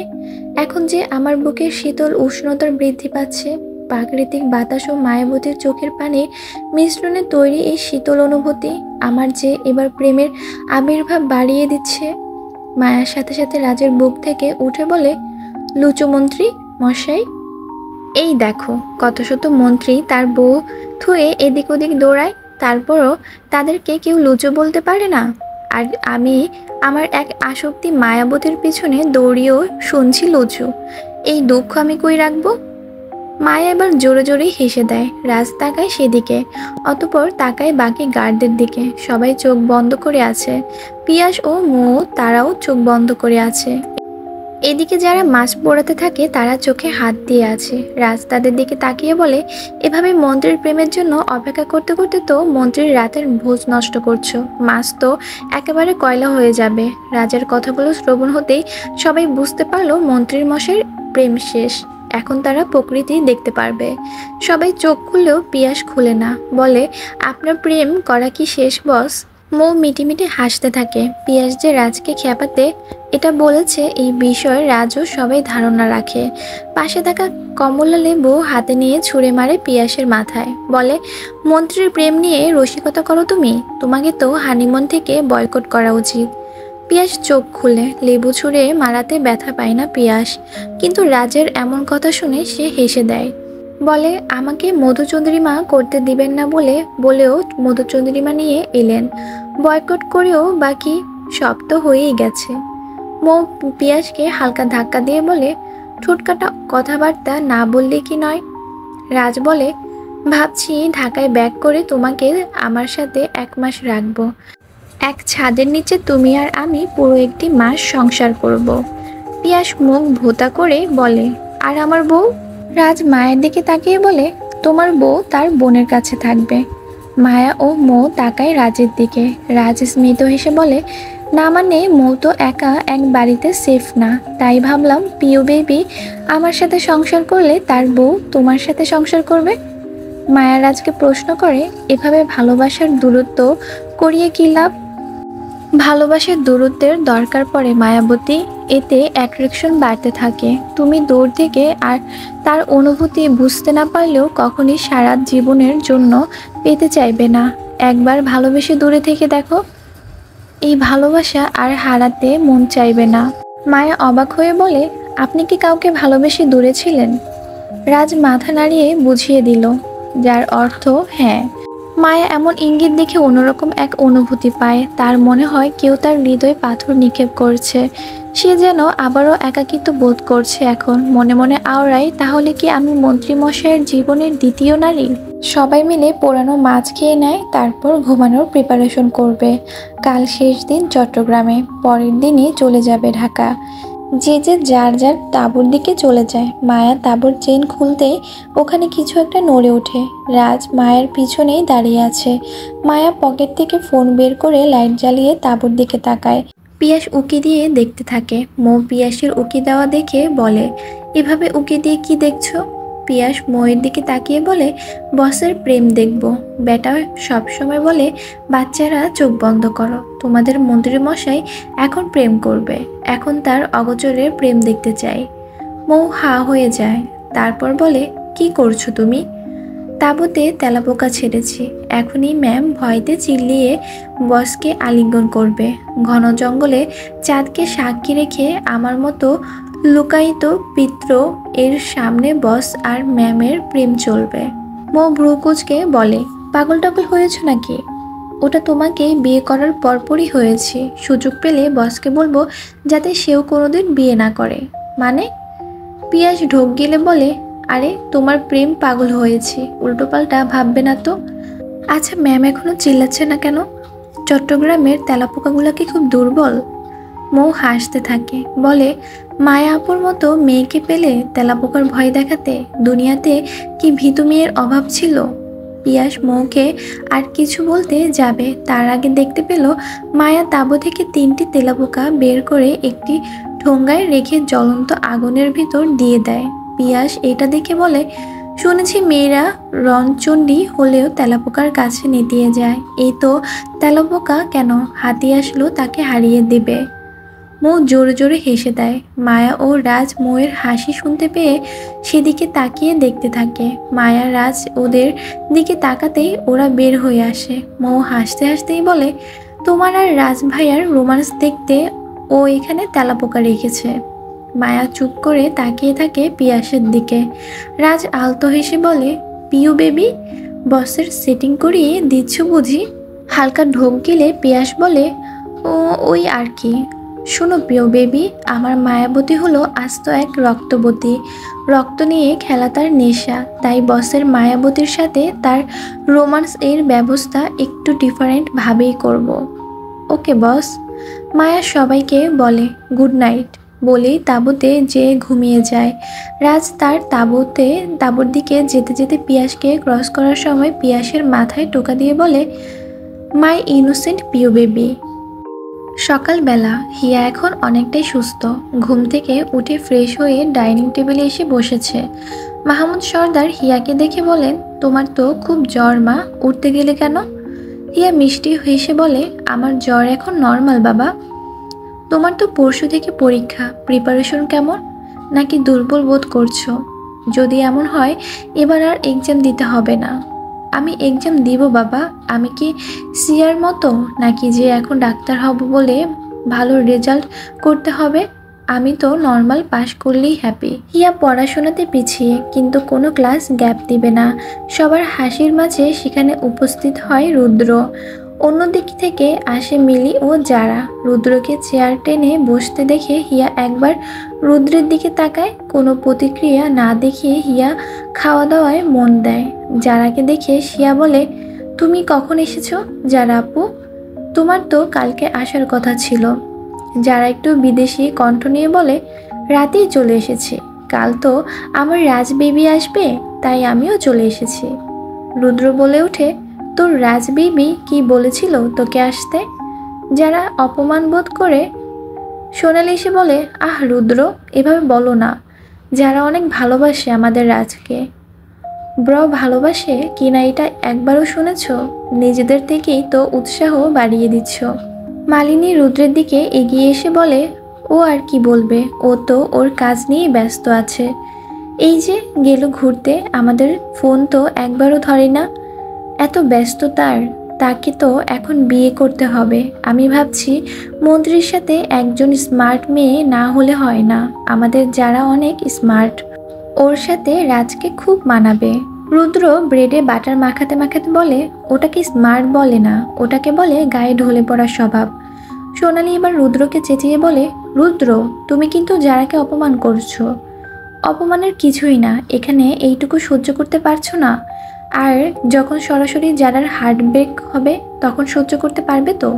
Speaker 1: এখন যে আমার বুকের শীতল উষ্ণতার বৃদ্ধি পাচ্ছে, প্রাকৃতিক বাতাস ও মায়াবতীর চোখের পানির মিশ্রণে তৈরি এই শীতল অনুভূতি আমার যে এবার প্রেমের আবির্ভাব বাড়িয়ে দিচ্ছে। মায়ার সাথে সাথে রাজের বুক থেকে উঠে বলে, লুচু মন্ত্রী মশাই, এই দেখো কত শত মন্ত্রী তার বউ থুয়ে এদিক ওদিক দৌড়ায়, তারপরও তাদেরকে কেউ লুচু বলতে পারে না। আর আমি আমার এক আসক্তি মায়াবতীর পিছনে দৌড়িয়েও শুনছি লুচু। এই দুঃখ আমি কই রাখবো? মায়া এবার জোরে জোরে হেসে দেয়। রাজ তাকায় সেদিকে, অতঃপর তাকায় বাকি গার্ডদের দিকে। সবাই চোখ বন্ধ করে আছে। পিয়াস ও মৌ তারাও চোখ বন্ধ করে আছে। এদিকে যারা মাছ পোড়াতে থাকে তারা চোখে হাত দিয়ে আছে। রাজ তাদের দিকে তাকিয়ে বলে, এভাবে মন্ত্রীর প্রেমের জন্য অপেক্ষা করতে করতে তো মন্ত্রীর রাতের ভোজ নষ্ট করছো। মাছ তো একেবারে কয়লা হয়ে যাবে। রাজের কথাগুলো শ্রবণ হতেই সবাই বুঝতে পারলো মন্ত্রীর মশাইয়ের প্রেম শেষ। এখন তারা প্রকৃতি দেখতে পারবে। সবাই চোখ খুললেও পিয়াস খুলে না। বলে, আপনার প্রেম করা কি শেষ বস? মৌ মিটিমিটি হাসতে থাকে। পিয়াস যে রাজকে খেপাতে এটা বলেছে এই বিষয়ে রাজও সবাই ধারণা রাখে। পাশে থাকা কমলা লেবু হাতে নিয়ে ছুঁড়ে মারে পিয়াসের মাথায়। বলে, মন্ত্রীর প্রেম নিয়ে রসিকতা করো তুমি? তোমাকে তো হানিমুন থেকে বয়কট করা উচিত। পিয়াস চোখ খুলে। লেবু ছুঁড়ে মারাতে ব্যথা পায় না পিয়াস, কিন্তু রাজের এমন কথা শুনে সে হেসে দেয়। বলে আমাকে মধুচন্দ্রিমা করতে দিবেন না বলেও মধুচন্দ্রিমা নিয়ে এলেন। বয়কট করেও বাকি সব তো হয়েই গেছে। মৌ পিয়াসকে হালকা ধাক্কা দিয়ে বলে, ঠোঁটকাটা কথাবার্তা না বললে কি নয়। রাজ বলে, ভাবছি ঢাকায় ব্যাক করে তোমাকে আমার সাথে 1 মাস রাখবো। এক ছাদের নিচে তুমি আর আমি পুরো 1 মাস সংসার করব। পিয়াস মুখ ভোঁতা করে বলে, আর আমার বউ? রাজ মায়ের দিকে তাকিয়ে বলে, তোমার বউ তার বোনের কাছে থাকবে। মায়া ও মৌ তাকায় রাজের দিকে। রাজ স্মিত হেসে বলে, না মানে মৌ তো একা এক বাড়িতে সেফ না, তাই ভাবলাম পিউ বেবি আমার সাথে সংসার করলে তার বউ তোমার সাথে সংসার করবে। মায়া রাজকে প্রশ্ন করে, এভাবে ভালোবাসার দূরত্ব করিয়ে কি লাভ? ভালোবাসার দূরত্বের দরকার পড়ে মায়াবতী, এতে অ্যাট্রাকশন বাড়তে থাকে। তুমি দূর থেকে আর তার অনুভূতি বুঝতে না পারলেও কখনই সারা জীবনের জন্য পেতে চাইবে না। একবার ভালোবেসে দূরে থেকে দেখো, এই ভালোবাসা আর হারাতে মন চাইবে না। মায়া অবাক হয়ে বলে, আপনি কি কাউকে ভালোবেসে দূরে ছিলেন? রাজ মাথা নাড়িয়ে বুঝিয়ে দিল, যার অর্থ হ্যাঁ। মায়া এমন ইঙ্গিত দেখে অন্যরকম এক অনুভূতি পায়। তার মনে হয় কেউ তার হৃদয়ে পাথর নিক্ষেপ করছে। সে যেন আবারও একাকিত্ব বোধ করছে। এখন মনে মনে আওড়ায়, তাহলে কি আমি মন্ত্রীমশাইয়ের জীবনের দ্বিতীয় নারী? সবাই মিলে পোড়ানো মাছ খেয়ে নেয়, তারপর ঘুমানোর প্রিপারেশন করবে। কাল শেষ দিন চট্টগ্রামে, পরের দিনই চলে যাবে ঢাকা। যে যার যার তাঁবুর দিকে চলে যায়। মায়া তাঁবুর চেন খুলতেই ওখানে কিছু একটা নড়ে ওঠে। রাজ মায়ের পিছনেই দাঁড়িয়ে আছে। মায়া পকেট থেকে ফোন বের করে লাইট জ্বালিয়ে তাঁবুর দিকে তাকায়। পিয়াস উকি দিয়ে দেখতে থাকে। মৌ পিয়াসের উকি দেওয়া দেখে বলে, এভাবে উকি দিয়ে কি দেখছো? পিয়াস মৌয়ের দিকে তাকিয়ে বলে, বসের প্রেম দেখব। বেটা সবসময় বলে, বাচ্চারা চোখ বন্ধ করো, তোমাদের মন্ত্রীমশাই এখন প্রেম করবে। এখন তার অগোচরের প্রেম দেখতে চাই। মৌ হা হয়ে যায়, তারপর বলে, কি করছো তুমি? তাঁবুতে তেলাপোকা ছেড়েছি, এখনই ম্যাম ভয়তে চিল্লিয়ে বসকে আলিঙ্গন করবে। ঘন জঙ্গলে চাঁদকে সাক্ষী রেখে আমার মতো লুকায়িত পিত্র এর সামনে বস আর ম্যামের প্রেম চলবে। মৌ ভ্রু কুঁচকে বলে, পাগল টাগল হয়েছ নাকি? ওটা তোমাকে বিয়ে করার পরপরই হয়েছে। সুযোগ পেলে বসকে বলবো যাতে সেও কোনোদিন বিয়ে না করে। মানে? পিয়াস ঢোক গিলে বলে, আরে তোমার প্রেম পাগল হয়েছে, উল্টোপাল্টা ভাববে না তো। আচ্ছা ম্যাম এখনো চিল্লাচ্ছে না কেন? চট্টগ্রামের তেলাপোকাগুলো কি খুব দুর্বল? মৌ হাসতে থাকে, বলে, মায়া আপুর মতো মেয়েকে পেলে তেলাপোকার ভয় দেখাতে দুনিয়াতে কি ভীতু মেয়ের অভাব ছিল? পিয়াস মৌকে আর কিছু বলতে যাবে, তার আগে দেখতে পেল মায়া তাঁবু থেকে 3টি তেলাপোকা বের করে একটি ঠোঙ্গায় রেখে জ্বলন্ত আগুনের ভিতর দিয়ে দেয়। পিয়াস এটা দেখে বলে, শুনেছি মেয়েরা রণচণ্ডী হলেও তেলাপোকার কাছে নেতিয়ে যায়। এই তো তেলাপোকা কেন হাতি আসলো তাকে হারিয়ে দেবে। মৌ জোরে জোরে হেসে দেয়। মায়া ও রাজ মৌয়ের হাসি শুনতে পেয়ে সেদিকে তাকিয়ে দেখতে থাকে। মায়া রাজ ওদের দিকে তাকাতেই ওরা বের হয়ে আসে। মৌ হাসতে হাসতেই বলে, তোমার আর রাজ ভাইয়ার রোমান্স দেখতে ও এখানে তেলাপোকা রেখেছে। মায়া চুপ করে তাকিয়ে থাকে পিয়াসের দিকে। রাজ আলতো হেসে বলে, পিউ বেবি বসের সেটিং করিয়ে দিচ্ছ বুঝি? হালকা ঢোক গেলে পিয়াস বলে, ও ওই আর কি। শোনো পিউ বেবি, আমার মায়াবতী হলো আস্ত এক রক্তবতী। রক্ত নিয়ে খেলা তার নেশা, তাই বসের মায়াবতীর সাথে তার রোমান্স এর ব্যবস্থা একটু ডিফারেন্ট ভাবেই করব। ওকে বস। মায়া সবাইকে বলে গুড নাইট বলেই তাঁবুতে যেয়ে ঘুমিয়ে যায়। রাজ তার তাঁবুর দিকে যেতে যেতে পিয়াসকে ক্রস করার সময় পিয়াসের মাথায় টোকা দিয়ে বলে, মাই ইনোসেন্ট পিউ বেবি। সকালবেলা হিয়া এখন অনেকটাই সুস্থ। ঘুম থেকে উঠে ফ্রেশ হয়ে ডাইনিং টেবিলে এসে বসেছে। মাহমুদ সর্দার হিয়াকে দেখে বলেন, তোমার তো খুব জ্বর মা, উঠতে গেলে কেন? হিয়া মিষ্টি হেসে বলে, আমার জ্বর এখন নর্মাল বাবা। তোমার তো পরশু থেকে পরীক্ষা, প্রিপারেশন কেমন? নাকি দুর্বল বোধ করছো? যদি এমন হয় এবার আর এক্সাম দিতে হবে না। আমি এক্সাম দিব বাবা। আমি কি সিয়ার মতো নাকি যে এখন ডাক্তার হব বলে ভালো রেজাল্ট করতে হবে? আমি তো নর্মাল পাশ করলেই হ্যাপি। হিয়া পড়াশোনাতে পিছিয়ে, কিন্তু কোনো ক্লাস গ্যাপ দিবে না। সবার হাসির মাঝে সেখানে উপস্থিত হয় রুদ্র। অন্যদিক থেকে আসে মিলি ও যারা। রুদ্রকে চেয়ার টেনে বসতে দেখে হিয়া একবার রুদ্রের দিকে তাকায়। কোনো প্রতিক্রিয়া না দেখিয়ে হিয়া খাওয়া দাওয়ায় মন দেয়। যারাকে দেখে শিয়া বলে, তুমি কখন এসেছো যারা আপু? তোমার তো কালকে আসার কথা ছিল। যারা একটু বিদেশি কণ্ঠ নিয়ে বলে, রাতেই চলে এসেছি। কাল তো আমার রাজ বেবি আসবে, তাই আমিও চলে এসেছি। রুদ্র বলে ওঠে, তোর রাজ বেবি কি বলেছিল তোকে আসতে? যারা অপমান বোধ করে। সোনালি এসে বলে, আহ রুদ্র, এভাবে বলো না। যারা অনেক ভালোবাসে আমাদের রাজকে। ভালোবাসে কিনা এটা একবারও শুনেছ? নিজেদের থেকেই তো উৎসাহ বাড়িয়ে দিচ্ছ। মালিনী রুদ্রের দিকে এগিয়ে এসে বলে, ও আর কি বলবে, ও তো ওর কাজ নিয়ে ব্যস্ত আছে। এই যে গেল ঘুরতে, আমাদের ফোন তো একবারও ধরে না। এত ব্যস্ত তাকে তো এখন বিয়ে করতে হবে। আমি ভাবছি মন্ত্রীর সাথে একজন স্মার্ট মেয়ে না হলে হয় না। আমাদের যারা অনেক স্মার্ট, ওর সাথে রাজকে খুব মানাবে। রুদ্র ব্রেডে বাটার মাখাতে মাখাতে বলে, ওটাকে স্মার্ট বলে না, ওটাকে বলে গায়ে ঢলে পড়ার স্বভাব। সোনালি এবার রুদ্রকে চেঁচিয়ে বলে, রুদ্র, তুমি কিন্তু যারাকে অপমান করছো। অপমানের কিছুই না, এখানে এইটুকু সহ্য করতে পারছো না? আর যখন সরাসরি যারার হার্ট ব্রেক হবে তখন সহ্য করতে পারবে তো?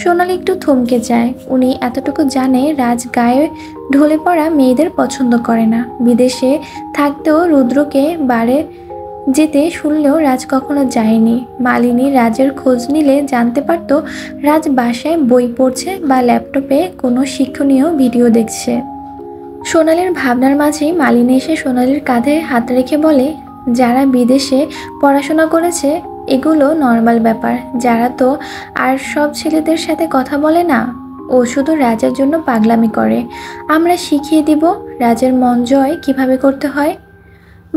Speaker 1: সোনালি একটু থমকে যায়। উনি এতটুকু জানে রাজ গায়ে ঢলে পড়া মেয়েদের পছন্দ করে না। বিদেশে থাকতেও রুদ্রকে বারে যেতে শুনলেও রাজ কখনো যায়নি। মালিনী রাজের খোঁজ নিলে জানতে পারত রাজ বাসায় বই পড়ছে বা ল্যাপটপে কোনো শিক্ষণীয় ভিডিও দেখছে। সোনালির ভাবনার মাঝেই মালিনী এসে সোনালির কাঁধে হাত রেখে বলে, যারা বিদেশে পড়াশোনা করেছে এগুলো নর্মাল ব্যাপার। যারা তো আর সব ছেলেদের সাথে কথা বলে না, ও শুধু রাজের জন্য পাগলামি করে। আমরা শিখিয়ে দিব রাজের মন জয় কিভাবে করতে হয়।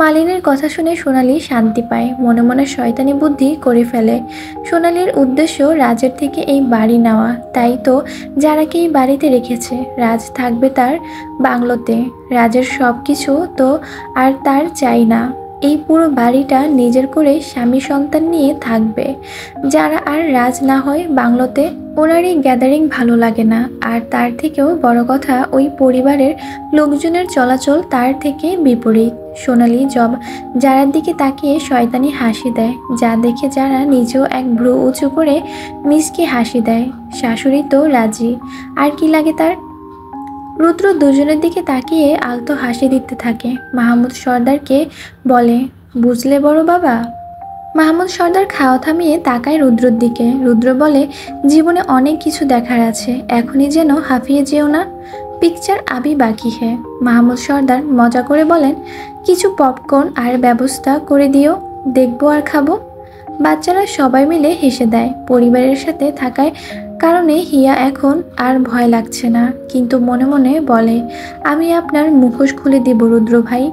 Speaker 1: মালিনীর কথা শুনে সোনালি শান্তি পায়, মনে মনে শয়তানি বুদ্ধি করে ফেলে। সোনালির উদ্দেশ্য রাজের থেকে এই বাড়ি নেওয়া, তাই তো যারাকে এই বাড়িতে রেখেছে। রাজ থাকবে তার বাংলোতে। রাজের সব কিছু তো আর তার চাই না। এই পুরো বাড়িটা নিজের করে স্বামী সন্তান নিয়ে থাকবে। যারা আর রাজ না হয় বাংলোতে। ওনার এই গ্যাদারিং ভালো লাগে না। আর তার থেকেও বড় কথা, ওই পরিবারের লোকজনের চলাচল তার থেকে বিপরীত। সোনালি যারার দিকে তাকিয়ে শয়তানি হাসি দেয়, যা দেখে যারা নিজেও এক ভ্রু উঁচু করে মিসকে হাসি দেয়। শাশুড়ি তো রাজি, আর কি লাগে তার? রুদ্র দুজনের দিকে তাকিয়ে আলতো হাসি দিতে থাকে। মাহমুদ সর্দারকে বলে, বুঝলে বড় বাবা? মাহমুদ সর্দার খাওয়া থামিয়ে তাকায় রুদ্রর দিকে। রুদ্র বলে, জীবনে অনেক কিছু দেখার আছে, এখনই যেন হাঁফিয়ে যেও না। পিকচার আবি বাকি হ্যাঁ। মাহমুদ সর্দার মজা করে বলেন, কিছু পপকর্ন আর ব্যবস্থা করে দিও, দেখবো আর খাবো। বাচ্চারা সবাই মিলে হেসে দেয়। পরিবারের সাথে থাকায় কারণে হিয়া এখন আর ভয় লাগছে না, কিন্তু মনে মনে বলে, আমি আপনার মুখোশ খুলে দেব রুদ্র ভাই।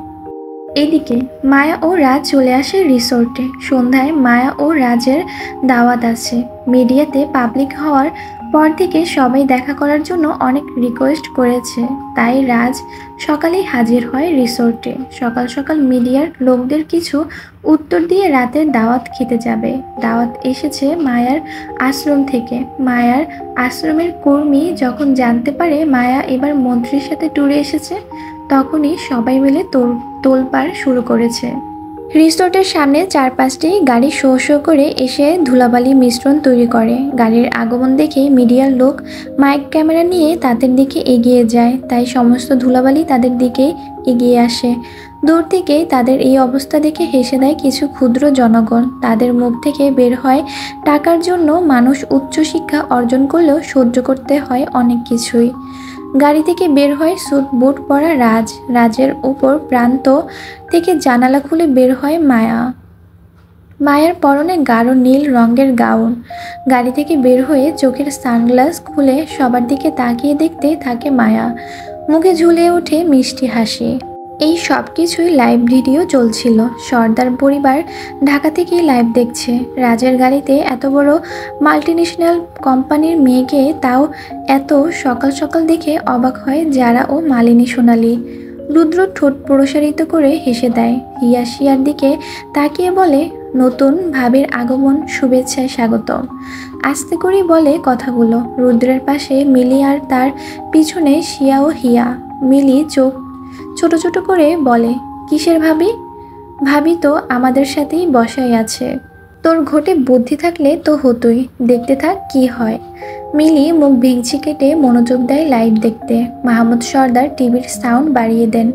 Speaker 1: এদিকে মায়া ও রাজ চলে আসে রিসোর্টে। সন্ধ্যায় মায়া ও রাজের দাওয়াত আছে। মিডিয়াতে পাবলিক হওয়ার পর থেকে সবাই দেখা করার জন্য অনেক রিকোয়েস্ট করেছে, তাই রাজ সকালেই হাজির হয় রিসোর্টে। সকাল সকাল মিডিয়ার লোকদের কিছু উত্তর দিয়ে রাতের দাওয়াত খেতে যাবে। দাওয়াত এসেছে মায়ার আশ্রম থেকে। মায়ার আশ্রমের কর্মী যখন জানতে পারে মায়া এবার মন্ত্রীর সাথে ট্যুরে এসেছে, তখনই সবাই মিলে তোলপাড় শুরু করেছে। রিসোর্টের সামনে 4-5টি গাড়ি শো শো করে এসে ধুলাবালি মিশ্রণ তৈরি করে। গাড়ির আগমন দেখে মিডিয়ার লোক মাইক ক্যামেরা নিয়ে তাদের দিকে এগিয়ে যায়, তাই সমস্ত ধুলাবালি তাদের দিকে এগিয়ে আসে। দূর থেকেই তাদের এই অবস্থা দেখে হেসে দেয় কিছু ক্ষুদ্র জনগণ। তাদের মুখ থেকে বের হয়, টাকার জন্য মানুষ উচ্চশিক্ষা অর্জন করলেও সহ্য করতে হয় অনেক কিছুই। গাড়ি থেকে বের হয় স্যুট বুট পরা রাজের উপর প্রান্ত থেকে জানালা খুলে বের হয় মায়ার পরনে গাঢ় নীল রঙের গাউন। গাড়ি থেকে বের হয়ে চোখের সানগ্লাস খুলে সবার দিকে তাকিয়ে দেখতে থাকে মায়া। মুখে ঝুলে ওঠে মিষ্টি হাসি। এই সব কিছুই লাইভ ভিডিও চলছিল। সর্দার পরিবার ঢাকা থেকেই লাইভ দেখছে। রাজের গাড়িতে এত বড় মাল্টিন্যাশনাল কোম্পানির মেয়েকে, তাও এত সকাল সকাল দেখে অবাক হয় যারা ও মালিনী সোনালি। রুদ্র ঠোঁট প্রসারিত করে হেসে দেয়। হিয়া শিয়ার দিকে তাকিয়ে বলে, নতুন ভাবের আগমন, শুভেচ্ছায় স্বাগতম। আস্তে করেই বলে কথাগুলো। রুদ্রের পাশে মিলি আর তার পিছনে শিয়া ও হিয়া। মিলি চোখ ছোট ছোট করে বলে, কিসের ভাবি? ভাবি তো আমাদের সাথেই বসাই আছে। তোর ঘটে বুদ্ধি থাকলে তো হতোই, দেখতে থাক কি হয়। মিলি মুখ ভিগঝি কেটে মনোযোগ দেয় লাইভ দেখতে। মাহমুদ সর্দার টিভির সাউন্ড বাড়িয়ে দেন।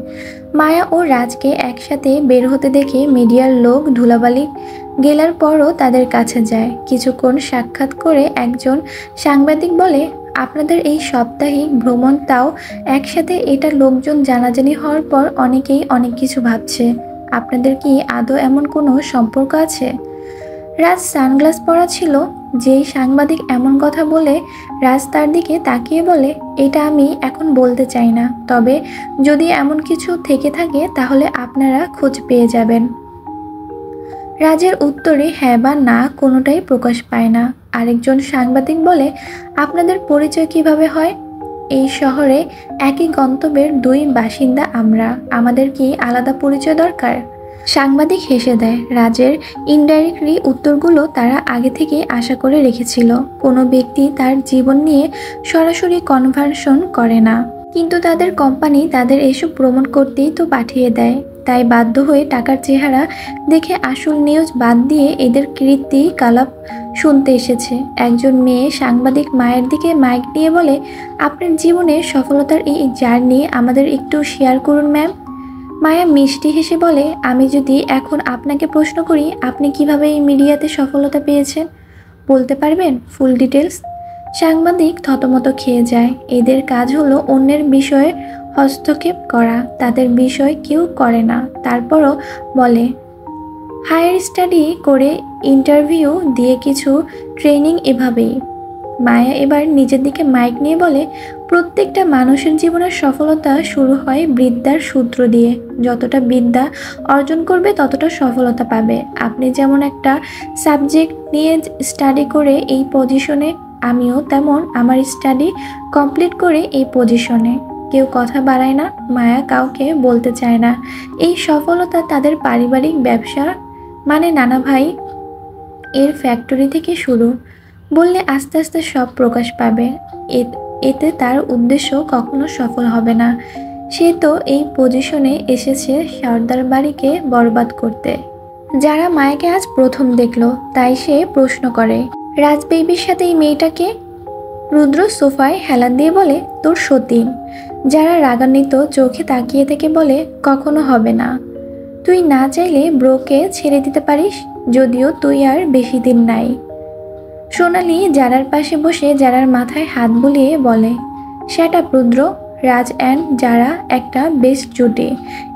Speaker 1: মায়া ও রাজকে একসাথে বের হতে দেখে মিডিয়ার লোক ধুলাবালি গেলার পরও তাদের কাছে যায়। কিছুক্ষণ সাক্ষাৎ করে একজন সাংবাদিক বলে, আপনাদের এই সাপ্তাহিক ভ্রমণ, তাও একসাথে, এটা লোকজন জানাজানি হওয়ার পর অনেকেই অনেক কিছু ভাবছে। আপনাদের কি আদৌ এমন কোনো সম্পর্ক আছে? রাজ সানগ্লাস পরা ছিল। যেই সাংবাদিক এমন কথা বলে, রাজ তার দিকে তাকিয়ে বলে, এটা আমি এখন বলতে চাই না, তবে যদি এমন কিছু থেকে থাকে তাহলে আপনারা খোঁজ পেয়ে যাবেন। রাজের উত্তরে হ্যাঁ বা না কোনোটাই প্রকাশ পায় না। আরেকজন সাংবাদিক বলে, আপনাদের পরিচয় কিভাবে হয়? এই শহরে একই গন্তব্যের দুই বাসিন্দা আমরা, আমাদের কি আলাদা পরিচয় দরকার? সাংবাদিক হেসে দেয়। রাজের ইনডাইরেক্টলি উত্তরগুলো তারা আগে থেকে আশা করে রেখেছিল। কোনো ব্যক্তি তার জীবন নিয়ে সরাসরি কনভার্সন করে না, কিন্তু তাদের কোম্পানি তাদের এসব প্রমোট করতেই তো পাঠিয়ে দেয়। তাই বাধ্য হয়ে টাকার চেহারা দেখে আসল নিউজ বাদ দিয়ে এদের কীর্তি কালাপ শুনতে এসেছে। একজন মেয়ে সাংবাদিক মায়ের দিকে মাইক নিয়ে বলে, আপনার জীবনের সফলতার এই জার্নি আমাদের একটু শেয়ার করুন ম্যাম। মায়া মিষ্টি হেসে বলে, আমি যদি এখন আপনাকে প্রশ্ন করি, আপনি কিভাবে এই মিডিয়াতে সফলতা পেয়েছেন, বলতে পারবেন ফুল ডিটেলস? সাংবাদিক থতমত খেয়ে যায়। এদের কাজ হলো অন্যের বিষয়ে হস্তক্ষেপ করা, তাদের বিষয় কেউ করে না। তারপরও বলে, হায়ার স্টাডি করে, ইন্টারভিউ দিয়ে, কিছু ট্রেনিং, এভাবেই। মায়া এবার নিজের দিকে মাইক নিয়ে বলে, প্রত্যেকটা মানুষের জীবনের সফলতা শুরু হয় বিদ্যার সূত্র দিয়ে। যতটা বিদ্যা অর্জন করবে ততটা সফলতা পাবে। আপনি যেমন একটা সাবজেক্ট নিয়ে স্টাডি করে এই পজিশনে, আমিও তেমন আমার স্টাডি কমপ্লিট করে এই পজিশনে। কেউ কথা বাড়ায় না, মায়া কাউকে বলতে চায় না। এই সফলতা তাদের পারিবারিক ব্যবসা, মানে নানা ভাই এর ফ্যাক্টরি থেকে শুরু। বললে আস্তে আস্তে সব প্রকাশ পাবে। এতে তার উদ্দেশ্য কখনো সফল হবে না। সে তো এই পজিশনে এসেছে সর্দার বাড়িকে বরবাদ করতে। যারা মায়াকে আজ প্রথম দেখলো, তাই সে প্রশ্ন করে, রাজ বেবির সাথে এই মেয়েটাকে? রুদ্র সোফায় হেলান দিয়ে বলে, তোর সতীন। যারা রাগান্বিত চোখে তাকিয়ে থেকে বলে, কখনো হবে না। তুই না চাইলে ব্রোকে ছেড়ে দিতে পারিস, যদিও তুই আর বেশি দিন নাই। সোনালি যারার পাশে বসে যারার মাথায় হাত বুলিয়ে বলে, shut up Rudra, Raj and যারা একটা বেস্ট জুটি,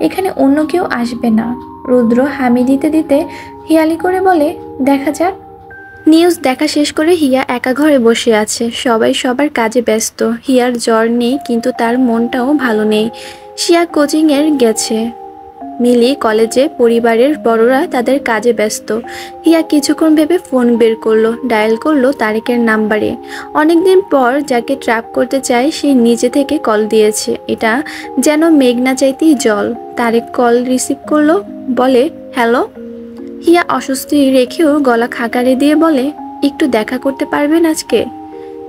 Speaker 1: এখানে অন্য কেউ আসবে না। রুদ্র হামি দিতে দিতে হিয়ালি করে বলে, দেখা যাক। নিউজ দেখা শেষ করে হিয়া একা ঘরে বসে আছে। সবাই সবার কাজে ব্যস্ত। হিয়ার জ্বর নেই, কিন্তু তার মনটাও ভালো নেই। শিয়া কোচিংয়ের গেছে, মিলি কলেজে, পরিবারের বড়রা তাদের কাজে ব্যস্ত। হিয়া কিছুক্ষণ ভেবে ফোন বের করলো, ডায়াল করলো তারেকের নাম্বারে। অনেকদিন পর যাকে ট্র্যাপ করতে চায় সে নিজে থেকে কল দিয়েছে। এটা যেন মেঘনা চাইতেই জল। তারেক কল রিসিভ করলো, বলে, হ্যালো। হিয়া অস্বস্তি রেখেও গলা খাকারে দিয়ে বলে, একটু দেখা করতে পারবেন আজকে?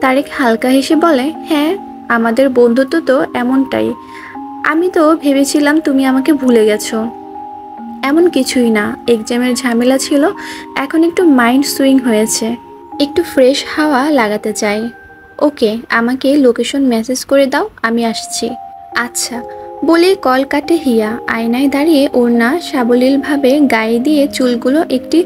Speaker 1: তারেক হালকা হেসে বলে, হ্যাঁ, আমাদের বন্ধুত্ব তো এমনটাই। আমি তো ভেবেছিলাম তুমি আমাকে ভুলে গেছো। এমন কিছুই না, এক্সামের ঝামেলা ছিল, এখন একটু মাইন্ড সুইং হয়েছে, একটু ফ্রেশ হাওয়া লাগাতে চাই। ওকে, আমাকে লোকেশন মেসেজ করে দাও, আমি আসছি। আচ্ছা বলে কল কাটে হিয়া। আয়নায় দাঁড়িয়ে ওড়না সাবলীলভাবে গায়ে দিয়ে চুলগুলো একটি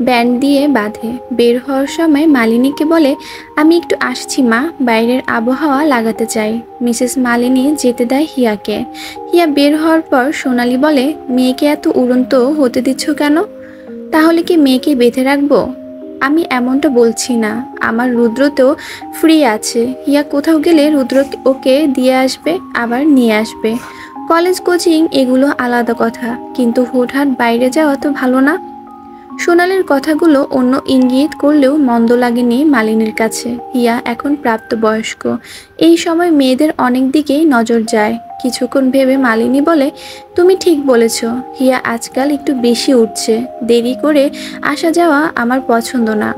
Speaker 1: ব্যান্ড দিয়ে বাঁধে। বের হওয়ার সময় মালিনীকে বলে, আমি একটু আসছি মা, বাইরের আবহাওয়া লাগাতে চাই। মিসেস মালিনী যেতে দেয় হিয়াকে। হিয়া বের হওয়ার পর সোনালি বলে, মেয়েকে এত উড়ন্ত হতে দিচ্ছ কেন? তাহলে কি মেয়েকে বেঁধে রাখবো? আমি এমনটা বলছি না, আমার রুদ্র তো ফ্রি আছে। হিয়া কোথাও গেলে রুদ্র ওকে দিয়ে আসবে, আবার নিয়ে আসবে। কলেজ কোচিং এগুলো আলাদা কথা, কিন্তু হুটহাট বাইরে যাওয়া তো ভালো না। সোনালের কথাগুলো অন্য ইঙ্গিত করলেও মন্দ লাগেনি মালিনীর কাছে। হিয়া এখন প্রাপ্তবয়স্ক, এই সময় মেয়েদের অনেক দিকেই নজর যায়। কিছুক্ষণ ভেবে মালিনী বলে, তুমি ঠিক বলেছ, হিয়া আজকাল একটু বেশি উঠছে। দেরি করে আসা যাওয়া আমার পছন্দ না।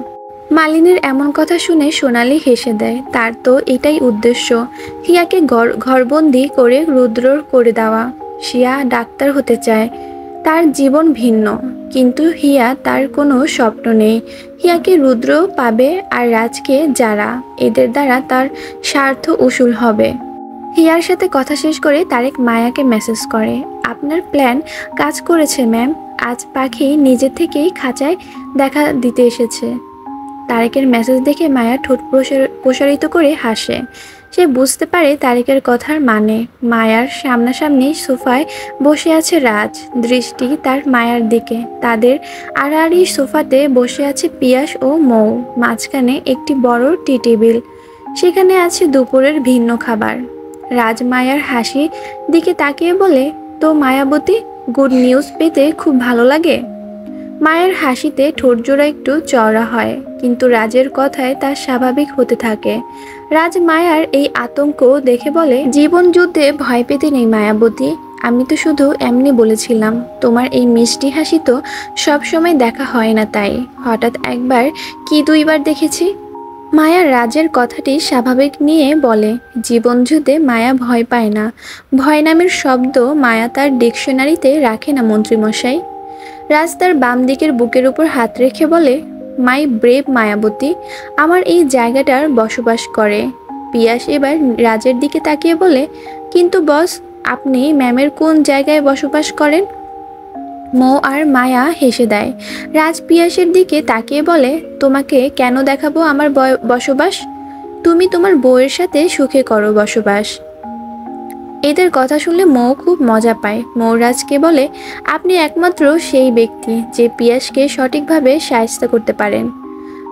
Speaker 1: মালিনীর এমন কথা শুনে সোনালি হেসে দেয়। তার তো এটাই উদ্দেশ্য, হিয়াকে ঘরবন্দি করে রুদ্রর করে দেওয়া। হিয়া ডাক্তার হতে চায়, তার জীবন ভিন্ন, কিন্তু হিয়া তার কোনো স্বপ্ন নেই। হিয়াকে রুদ্র পাবে আর রাজকে যারা, এদের দ্বারা তার স্বার্থ উসুল হবে। হিয়ার সাথে কথা শেষ করে তারেক মায়াকে মেসেজ করে, আপনার প্ল্যান কাজ করেছে ম্যাম। আজ পাখি নিজে থেকেই খাঁচায় দেখা দিতে এসেছে। তারেকের মেসেজ দেখে মায়া ঠোঁট প্রসারিত করে হাসে। সে বুঝতে পারে তারেকের কথার মানে। মায়ার সামনাসামনি সোফায় বসে আছে রাজ, দৃষ্টি তার মায়ার দিকে। তাদের আড়াআড়ি সোফাতে বসে আছে পিয়াস ও মৌ, মাঝখানে একটি বড় টি টেবিল, সেখানে আছে দুপুরের ভিন্ন খাবার। রাজ মায়ার হাসি দিকে তাকিয়ে বলে, তো মায়াবতী, গুড নিউজ পেতে খুব ভালো লাগে। মায়ের হাসিতে ঠোঁটজোড়া একটু চওড়া হয়, কিন্তু রাজের কথায় তা স্বাভাবিক হতে থাকে। রাজ মায়ার এই আতঙ্ক দেখে বলে, জীবন যুদ্ধে ভয় পেতে নেই মায়াবতী, আমি তো শুধু এমনি বলেছিলাম। তোমার এই মিষ্টি হাসি তো সবসময় দেখা হয় না, তাই হঠাৎ একবার কি দুইবার দেখেছি। মায়া রাজের কথাটি স্বাভাবিক নিয়ে বলে, জীবন যুদ্ধে মায়া ভয় পায় না। ভয় নামের শব্দ মায়া তার ডিকশনারিতে রাখে না মন্ত্রীমশাই। রাজ তার বাম দিকের বুকের উপর হাত রেখে বলে, মাই ব্রেভ মায়াবতী, আমার এই জায়গাটার বসবাস করে। পিয়াস এবার রাজের দিকে তাকিয়ে বলে, কিন্তু বস, আপনি ম্যামের কোন জায়গায় বসবাস করেন? মৌ আর মায়া হেসে দেয়। রাজ পিয়াসের দিকে তাকিয়ে বলে, তোমাকে কেন দেখাবো আমার বসবাস? তুমি তোমার বউয়ের সাথে সুখে করো বসবাস। এদের কথা শুনলে মৌ খুব মজা পায়। মৌরাজকে বলে, আপনি একমাত্র সেই ব্যক্তি যে পিয়াসকে সঠিকভাবে সাহায্য করতে পারেন।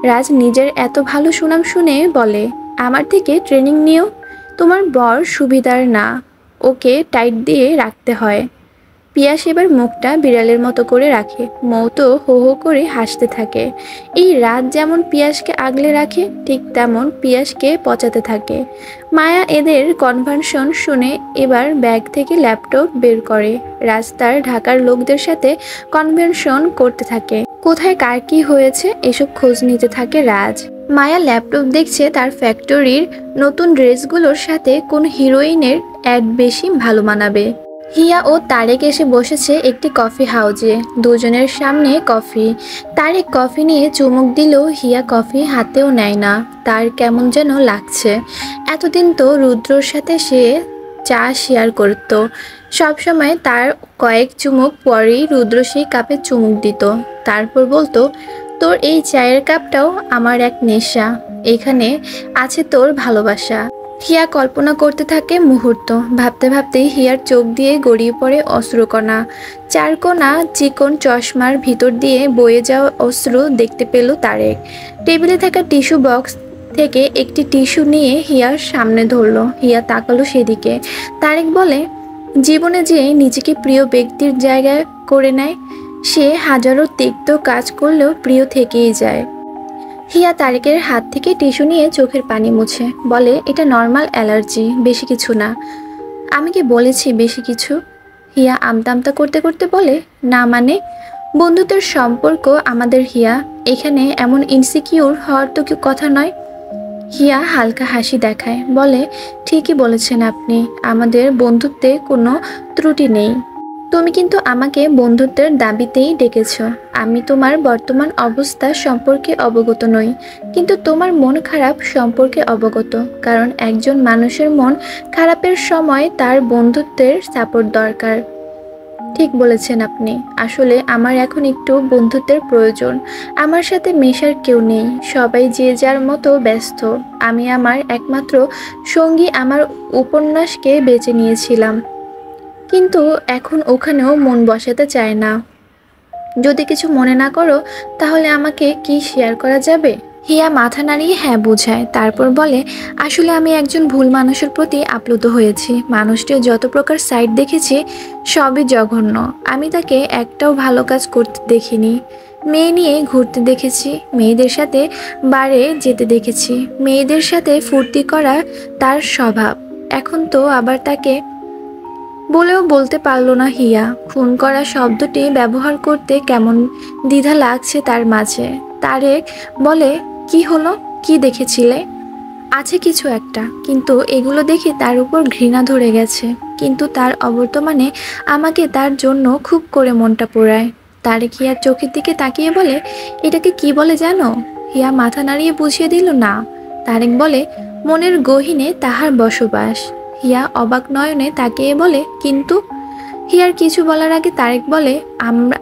Speaker 1: রাজ নিজের এত ভালো সুনাম শুনে বলে, আমার থেকে ট্রেনিং নিও। তোমার বর সুবিধার না, ওকে টাইট দিয়ে রাখতে হয়। পিয়াস এবার মুখটা বিড়ালের মতো করে রাখে। মৌ তো হো হো করে হাসতে থাকে। এই রাত যেমন পিয়াসকে আগলে রাখে, ঠিক তেমন পিয়াসকে পচাতে থাকে। মায়া এদের কনভানশন শুনে এবার ব্যাগ থেকে ল্যাপটপ বের করে। রাজ তার ঢাকার লোকদের সাথে কনভেনশন করতে থাকে। কোথায় কার কি হয়েছে এসব খোঁজ নিতে থাকে রাজ। মায়া ল্যাপটপ দেখছে তার ফ্যাক্টরির নতুন ড্রেসগুলোর সাথে কোন হিরোইনের অ্যাড বেশি ভালো মানাবে। হিয়া ও তারেক এসে বসেছে একটি কফি হাউজে। দুজনের সামনে কফি। তারেক কফি নিয়ে চুমুক দিলেও হিয়া কফি হাতেও নেয় না। তার কেমন যেন লাগছে। এতদিন তো রুদ্রর সাথে সে চা শেয়ার করত। সবসময় তার কয়েক চুমুক পরেই রুদ্র সেই কাপে চুমুক দিত। তারপর বলতো, তোর এই চায়ের কাপটাও আমার এক নেশা, এখানে আছে তোর ভালোবাসা। হিয়া কল্পনা করতে থাকে মুহূর্ত। ভাবতে ভাবতেই হিয়ার চোখ দিয়ে গড়িয়ে পড়ে অশ্রুকণা। চারকোনা চিকন চশমার ভিতর দিয়ে বয়ে যাওয়া অশ্রু দেখতে পেল তারেক। টেবিলে থাকা টিস্যু বক্স থেকে একটি টিস্যু নিয়ে হিয়ার সামনে ধরল। হিয়া তাকালো সেদিকে। তারেক বলে, জীবনে যে নিজেকে প্রিয় ব্যক্তির জায়গায় করে নেয়, সে হাজারো তিক্ত কাজ করলেও প্রিয় থেকেই যায়। হিয়া তারেকের হাত থেকে টিস্যু নিয়ে চোখের পানি মুছে বলে, এটা নর্মাল অ্যালার্জি, বেশি কিছু না। আমি কি বলেছি বেশি কিছু? হিয়া আমতা করতে করতে বলে, না মানে? বন্ধুত্বের সম্পর্ক আমাদের হিয়া, এখানে এমন ইনসিকিউর হওয়ার তো কথা নয়। হিয়া হালকা হাসি দেখায়, বলে, ঠিকই বলেছেন আপনি, আমাদের বন্ধুত্বে কোনো ত্রুটি নেই। তুমি কিন্তু আমাকে বন্ধুত্বের দাবিতেই ডেকেছ। আমি তোমার বর্তমান অবস্থা সম্পর্কে অবগত নই, কিন্তু তোমার মন খারাপ সম্পর্কে অবগত। কারণ একজন মানুষের মন খারাপের সময় তার বন্ধুত্বের সাপোর্ট দরকার। ঠিক বলেছেন আপনি, আসলে আমার এখন একটু বন্ধুত্বের প্রয়োজন। আমার সাথে মেশার কেউ নেই, সবাই যে যার মতো ব্যস্ত। আমি আমার একমাত্র সঙ্গী আমার উপন্যাসকে বেছে নিয়েছিলাম, কিন্তু এখন ওখানেও মন বসাতে চায় না। যদি কিছু মনে না করো তাহলে আমাকে কি শেয়ার করা যাবে? হিয়া মাথা নাড়িয়ে হ্যাঁ বোঝায়, তারপর বলে, আসলে আমি একজন ভুল মানুষের প্রতি আপ্লুত হয়েছি। মানুষটির যত প্রকার সাইড দেখেছি সবই জঘন্য। আমি তাকে একটাও ভালো কাজ করতে দেখিনি। মেয়ে নিয়ে ঘুরতে দেখেছি, মেয়েদের সাথে বারে যেতে দেখেছি, মেয়েদের সাথে ফুর্তি করা তার স্বভাব। এখন তো আবার তাকে বলেও বলতে পারল না হিয়া। খুন করা শব্দটি ব্যবহার করতে কেমন দ্বিধা লাগছে তার মাঝে। তারেক বলে, কি হলো, কি দেখেছিলে? আছে কিছু একটা, কিন্তু এগুলো দেখে তার উপর ঘৃণা ধরে গেছে। কিন্তু তার অবর্তমানে আমাকে তার জন্য খুব করে মনটা পোড়ায়। তারেক হিয়ার চোখের দিকে তাকিয়ে বলে, এটাকে কি বলে জানো? হিয়া মাথা নাড়িয়ে বুঝিয়ে দিল না। তারেক বলে, মনের গহীনে তাহার বসবাস। হিয়া অবাক নয়নে তাকিয়ে বলে, কিন্তু? হিয়ার কিছু বলার আগে তারেক বলে, আমরা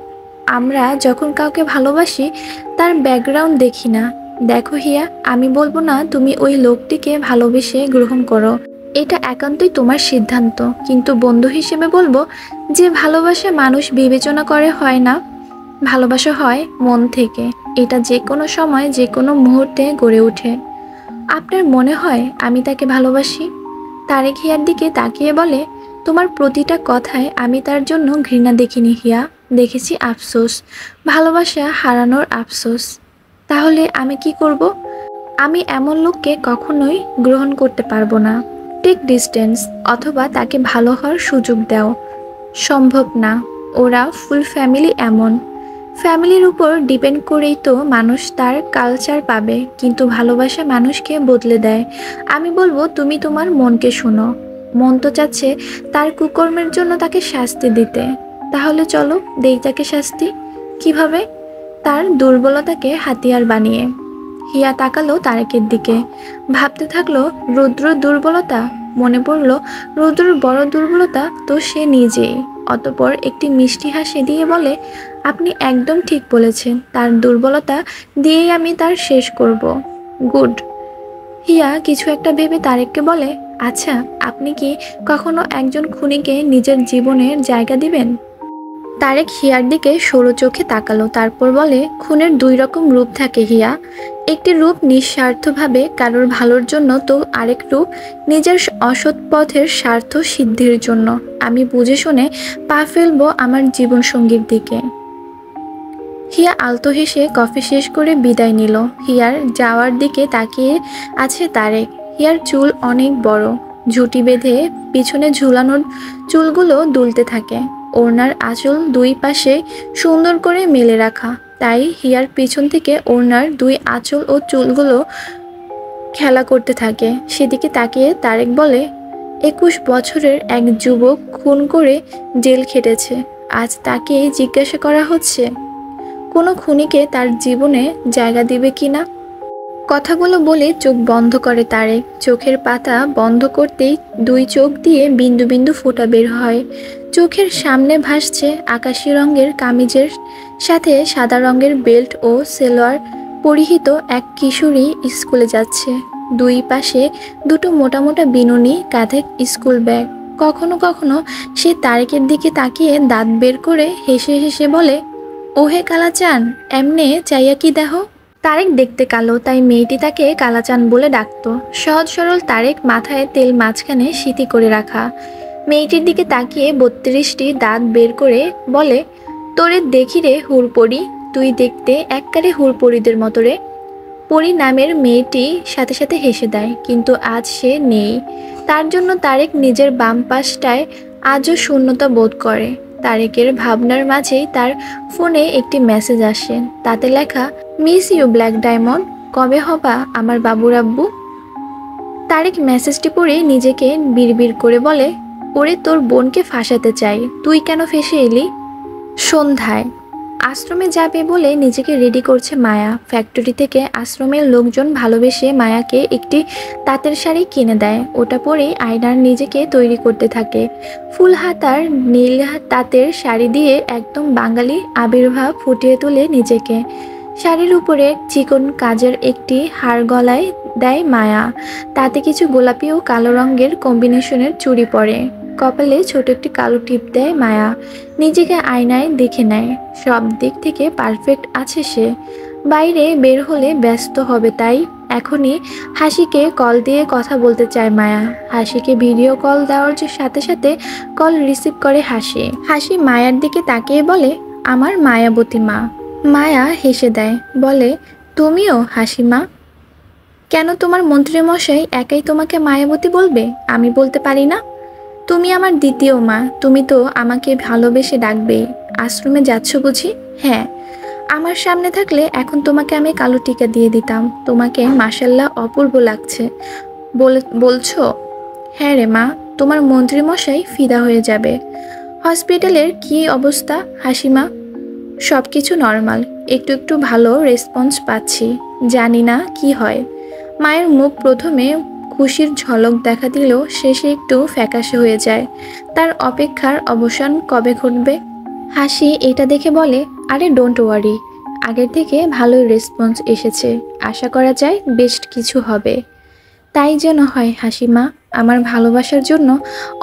Speaker 1: আমরা যখন কাউকে ভালোবাসি তার ব্যাকগ্রাউন্ড দেখি না। দেখো হিয়া, আমি বলবো না তুমি ওই লোকটিকে ভালোবেসে গ্রহণ করো, এটা একান্তই তোমার সিদ্ধান্ত। কিন্তু বন্ধু হিসেবে বলবো যে ভালোবাসা মানুষ বিবেচনা করে হয় না, ভালোবাসা হয় মন থেকে। এটা যে কোনো সময় যে কোনো মুহূর্তে গড়ে ওঠে। আপনার মনে হয় আমি তাকে ভালোবাসি? তারেক হিয়ার দিকে তাকিয়ে বলে, তোমার প্রতিটা কথায় আমি তার জন্য ঘৃণা দেখিনি হিয়া, দেখেছি আফসোস, ভালোবাসা হারানোর আফসোস। তাহলে আমি কি করব? আমি এমন লোককে কখনোই গ্রহণ করতে পারবো না। টেক ডিস্টেন্স, অথবা তাকে ভালো হওয়ার সুযোগ দাও। সম্ভব না, ওরা ফুল ফ্যামিলি এমন। ফ্যামিলির উপর ডিপেন্ড করেই তো মানুষ তার কালচার পাবে, কিন্তু ভালোবাসা মানুষকে বদলে দেয়। আমি বলবো তুমি তোমার মনকে শোনো। মন তো চাচ্ছে তার কুকর্মের জন্য তাকে শাস্তি দিতে। তাহলে চলো দেই তাকে শাস্তি। কিভাবে? তার দুর্বলতাকে হাতিয়ার বানিয়ে। হিয়া তাকালো তারেকের দিকে, ভাবতে থাকলো রুদ্র দুর্বলতা। মনে পড়ল রুদ্রর বড় দুর্বলতা তো সে নিজেই। অতঃপর একটি মিষ্টি হাসি দিয়ে বলে, আপনি একদম ঠিক বলেছেন, তার দুর্বলতা দিয়েই আমি তার শেষ করব। গুড। হিয়া কিছু একটা ভেবে তারেককে বলে, আচ্ছা আপনি কি কখনো একজন খুনিকে নিজের জীবনের জায়গা দিবেন? তারেক হিয়ার দিকে সরু চোখে তাকালো, তারপর বলে, খুনের দুই রকম রূপ থাকে হিয়া। একটি রূপ নিঃস্বার্থভাবে কারোর ভালোর জন্য, তো আরেক রূপ নিজের অসৎ পথের স্বার্থ সিদ্ধির জন্য। আমি বুঝে শুনে পা ফেলবো আমার জীবনসঙ্গীর দিকে। হিয়া আলতো হেসে কফি শেষ করে বিদায় নিল। হিয়ার যাওয়ার দিকে তাকিয়ে আছে তারেক। হিয়ার চুল অনেক বড়, ঝুঁটি বেঁধে পিছনে ঝুলানোর চুলগুলো দুলতে থাকে। ওড়নার আঁচল দুই পাশে সুন্দর করে মেলে রাখা, তাই হিয়ার পিছন থেকে ওড়নার দুই আঁচল ও চুলগুলো খেলা করতে থাকে। সেদিকে তাকিয়ে তারেক বলে, 21 বছরের এক যুবক খুন করে জেল খেটেছে, আজ তাকে জিজ্ঞাসা করা হচ্ছে কোনো খুনিকে তার জীবনে জায়গা দিবে কিনা। কথাগুলো বলে চোখ বন্ধ করে তারেক। চোখের পাতা বন্ধ করতেই দুই চোখ দিয়ে বিন্দু বিন্দু ফোঁটা বের হয়। চোখের সামনে ভাসছে আকাশি রঙের কামিজের সাথে সাদা রঙের বেল্ট ও সেলোয়ার পরিহিত এক কিশোরী স্কুলে যাচ্ছে। দুই পাশে দুটো মোটা মোটা বিনুনি, কাঁধে স্কুল ব্যাগ। কখনো কখনো সে তারেকের দিকে তাকিয়ে দাঁত বের করে হেসে হেসে বলে, ওহে কালাচান, এমনে চাইয়া কি দেহ। তারেক দেখতে কালো, তাই মেয়েটি তাকে কালাচান বলে ডাকতো। সহজ সরল তারেক, মাথায় তেল মাঝখানে সিঁথি করে রাখা। মেয়েটির দিকে তাকিয়ে 32টি দাঁত বের করে বলে, তোরে দেখি রে হুড়পড়ি, তুই দেখতে এককারে হুড়পড়িদের মতো রে। পরি নামের মেয়েটি সাথে সাথে হেসে দেয়, কিন্তু আজ সে নেই। তার জন্য তারেক নিজের বাম পাশটায় আজও শূন্যতা বোধ করে। তারেকের ভাবনার মাঝেই তার ফোনে একটি মেসেজ আসে, তাতে লেখা, মিস ইউ ব্ল্যাক ডায়মন্ড, কবে হবা আমার বাবুর আব্বু। তারেক মেসেজটি পড়ে নিজেকে বিড়বিড় করে বলে, ওরে তোর বোনকে ফাঁসাতে চাই, তুই কেন ফেসে এলি। সন্ধ্যায় আশ্রমে যাবে বলে নিজেকে রেডি করছে মায়া। ফ্যাক্টরি থেকে আশ্রমের লোকজন ভালোবেসে মায়াকে একটি তাঁতের শাড়ি কিনে দেয়। ওটা পরেই আয়নার নিজেকে তৈরি করতে থাকে। ফুল হাতার নীল তাঁতের শাড়ি দিয়ে একদম বাঙালি আবির্ভাব ফুটিয়ে তোলে নিজেকে। শাড়ির উপরে চিকন কাজের একটি হার গলায় দেয় মায়া, তাতে কিছু গোলাপি ও কালো রঙের কম্বিনেশনের চুড়ি পরে। কপালে ছোট একটি কালো টিপ দেয় মায়া। নিজেকে আয়নায় দেখে নেয়, সব দিক থেকে পারফেক্ট আছে সে। বাইরে বের হলে ব্যস্ত হবে, তাই এখনই হাসিকে কল দিয়ে কথা বলতে চায় মায়া। হাসিকে ভিডিও কল দেওয়ার সাথে সাথে কল রিসিভ করে হাসি। হাসি মায়ার দিকে তাকিয়ে বলে, আমার মায়াবতী মা। মায়া হেসে দেয়, বলে, তুমিও হাসিমা? কেন তোমার মন্ত্রীমশাই একাই তোমাকে মায়াবতী বলবে, আমি বলতে পারি না? তুমি আমার দ্বিতীয় মা, তুমি তো আমাকে ভালোবেসে ডাকবেই। আশ্রমে যাচ্ছ বুঝি? হ্যাঁ। আমার সামনে থাকলে এখন তোমাকে আমি কালো টিকা দিয়ে দিতাম। তোমাকে মাশাল্লাহ অপূর্ব লাগছে। বলছো? হ্যাঁ রে মা, তোমার মন্ত্রীমশাই ফিদা হয়ে যাবে। হসপিটালের কি অবস্থা হাসিমা? সব কিছু নর্মাল, একটু একটু ভালো রেসপন্স পাচ্ছি, জানি না কি হয়। মায়ের মুখ প্রথমে খুশির ঝলক দেখা দিলেও শেষে একটু ফ্যাকাশে হয়ে যায়। তার অপেক্ষার অবসান কবে ঘটবে? হাসি এটা দেখে বলে, আরে ডোন্ট ওয়ারি, আগের থেকে ভালোই রেসপন্স এসেছে, আশা করা যায় বেস্ট কিছু হবে। তাই যেন হয় হাসিমা, আমার ভালোবাসার জন্য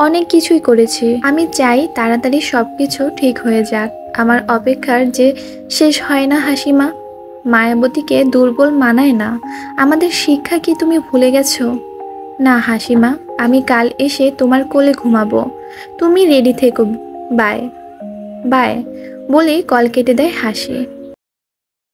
Speaker 1: অনেক কিছুই করেছি। আমি চাই তাড়াতাড়ি সব কিছু ঠিক হয়ে যাক। আমার অপেক্ষার যে শেষ হয় না হাসিমা। মায়াবতীকে দুর্বল মানায় না। আমাদের শিক্ষা কি তুমি ভুলে গেছো? না হাসিমা, আমি কাল এসে তোমার কোলে ঘুমাবো। তুমি রেডি থেকো। বাই বাই বলেই কল কেটে দেয় হাসি।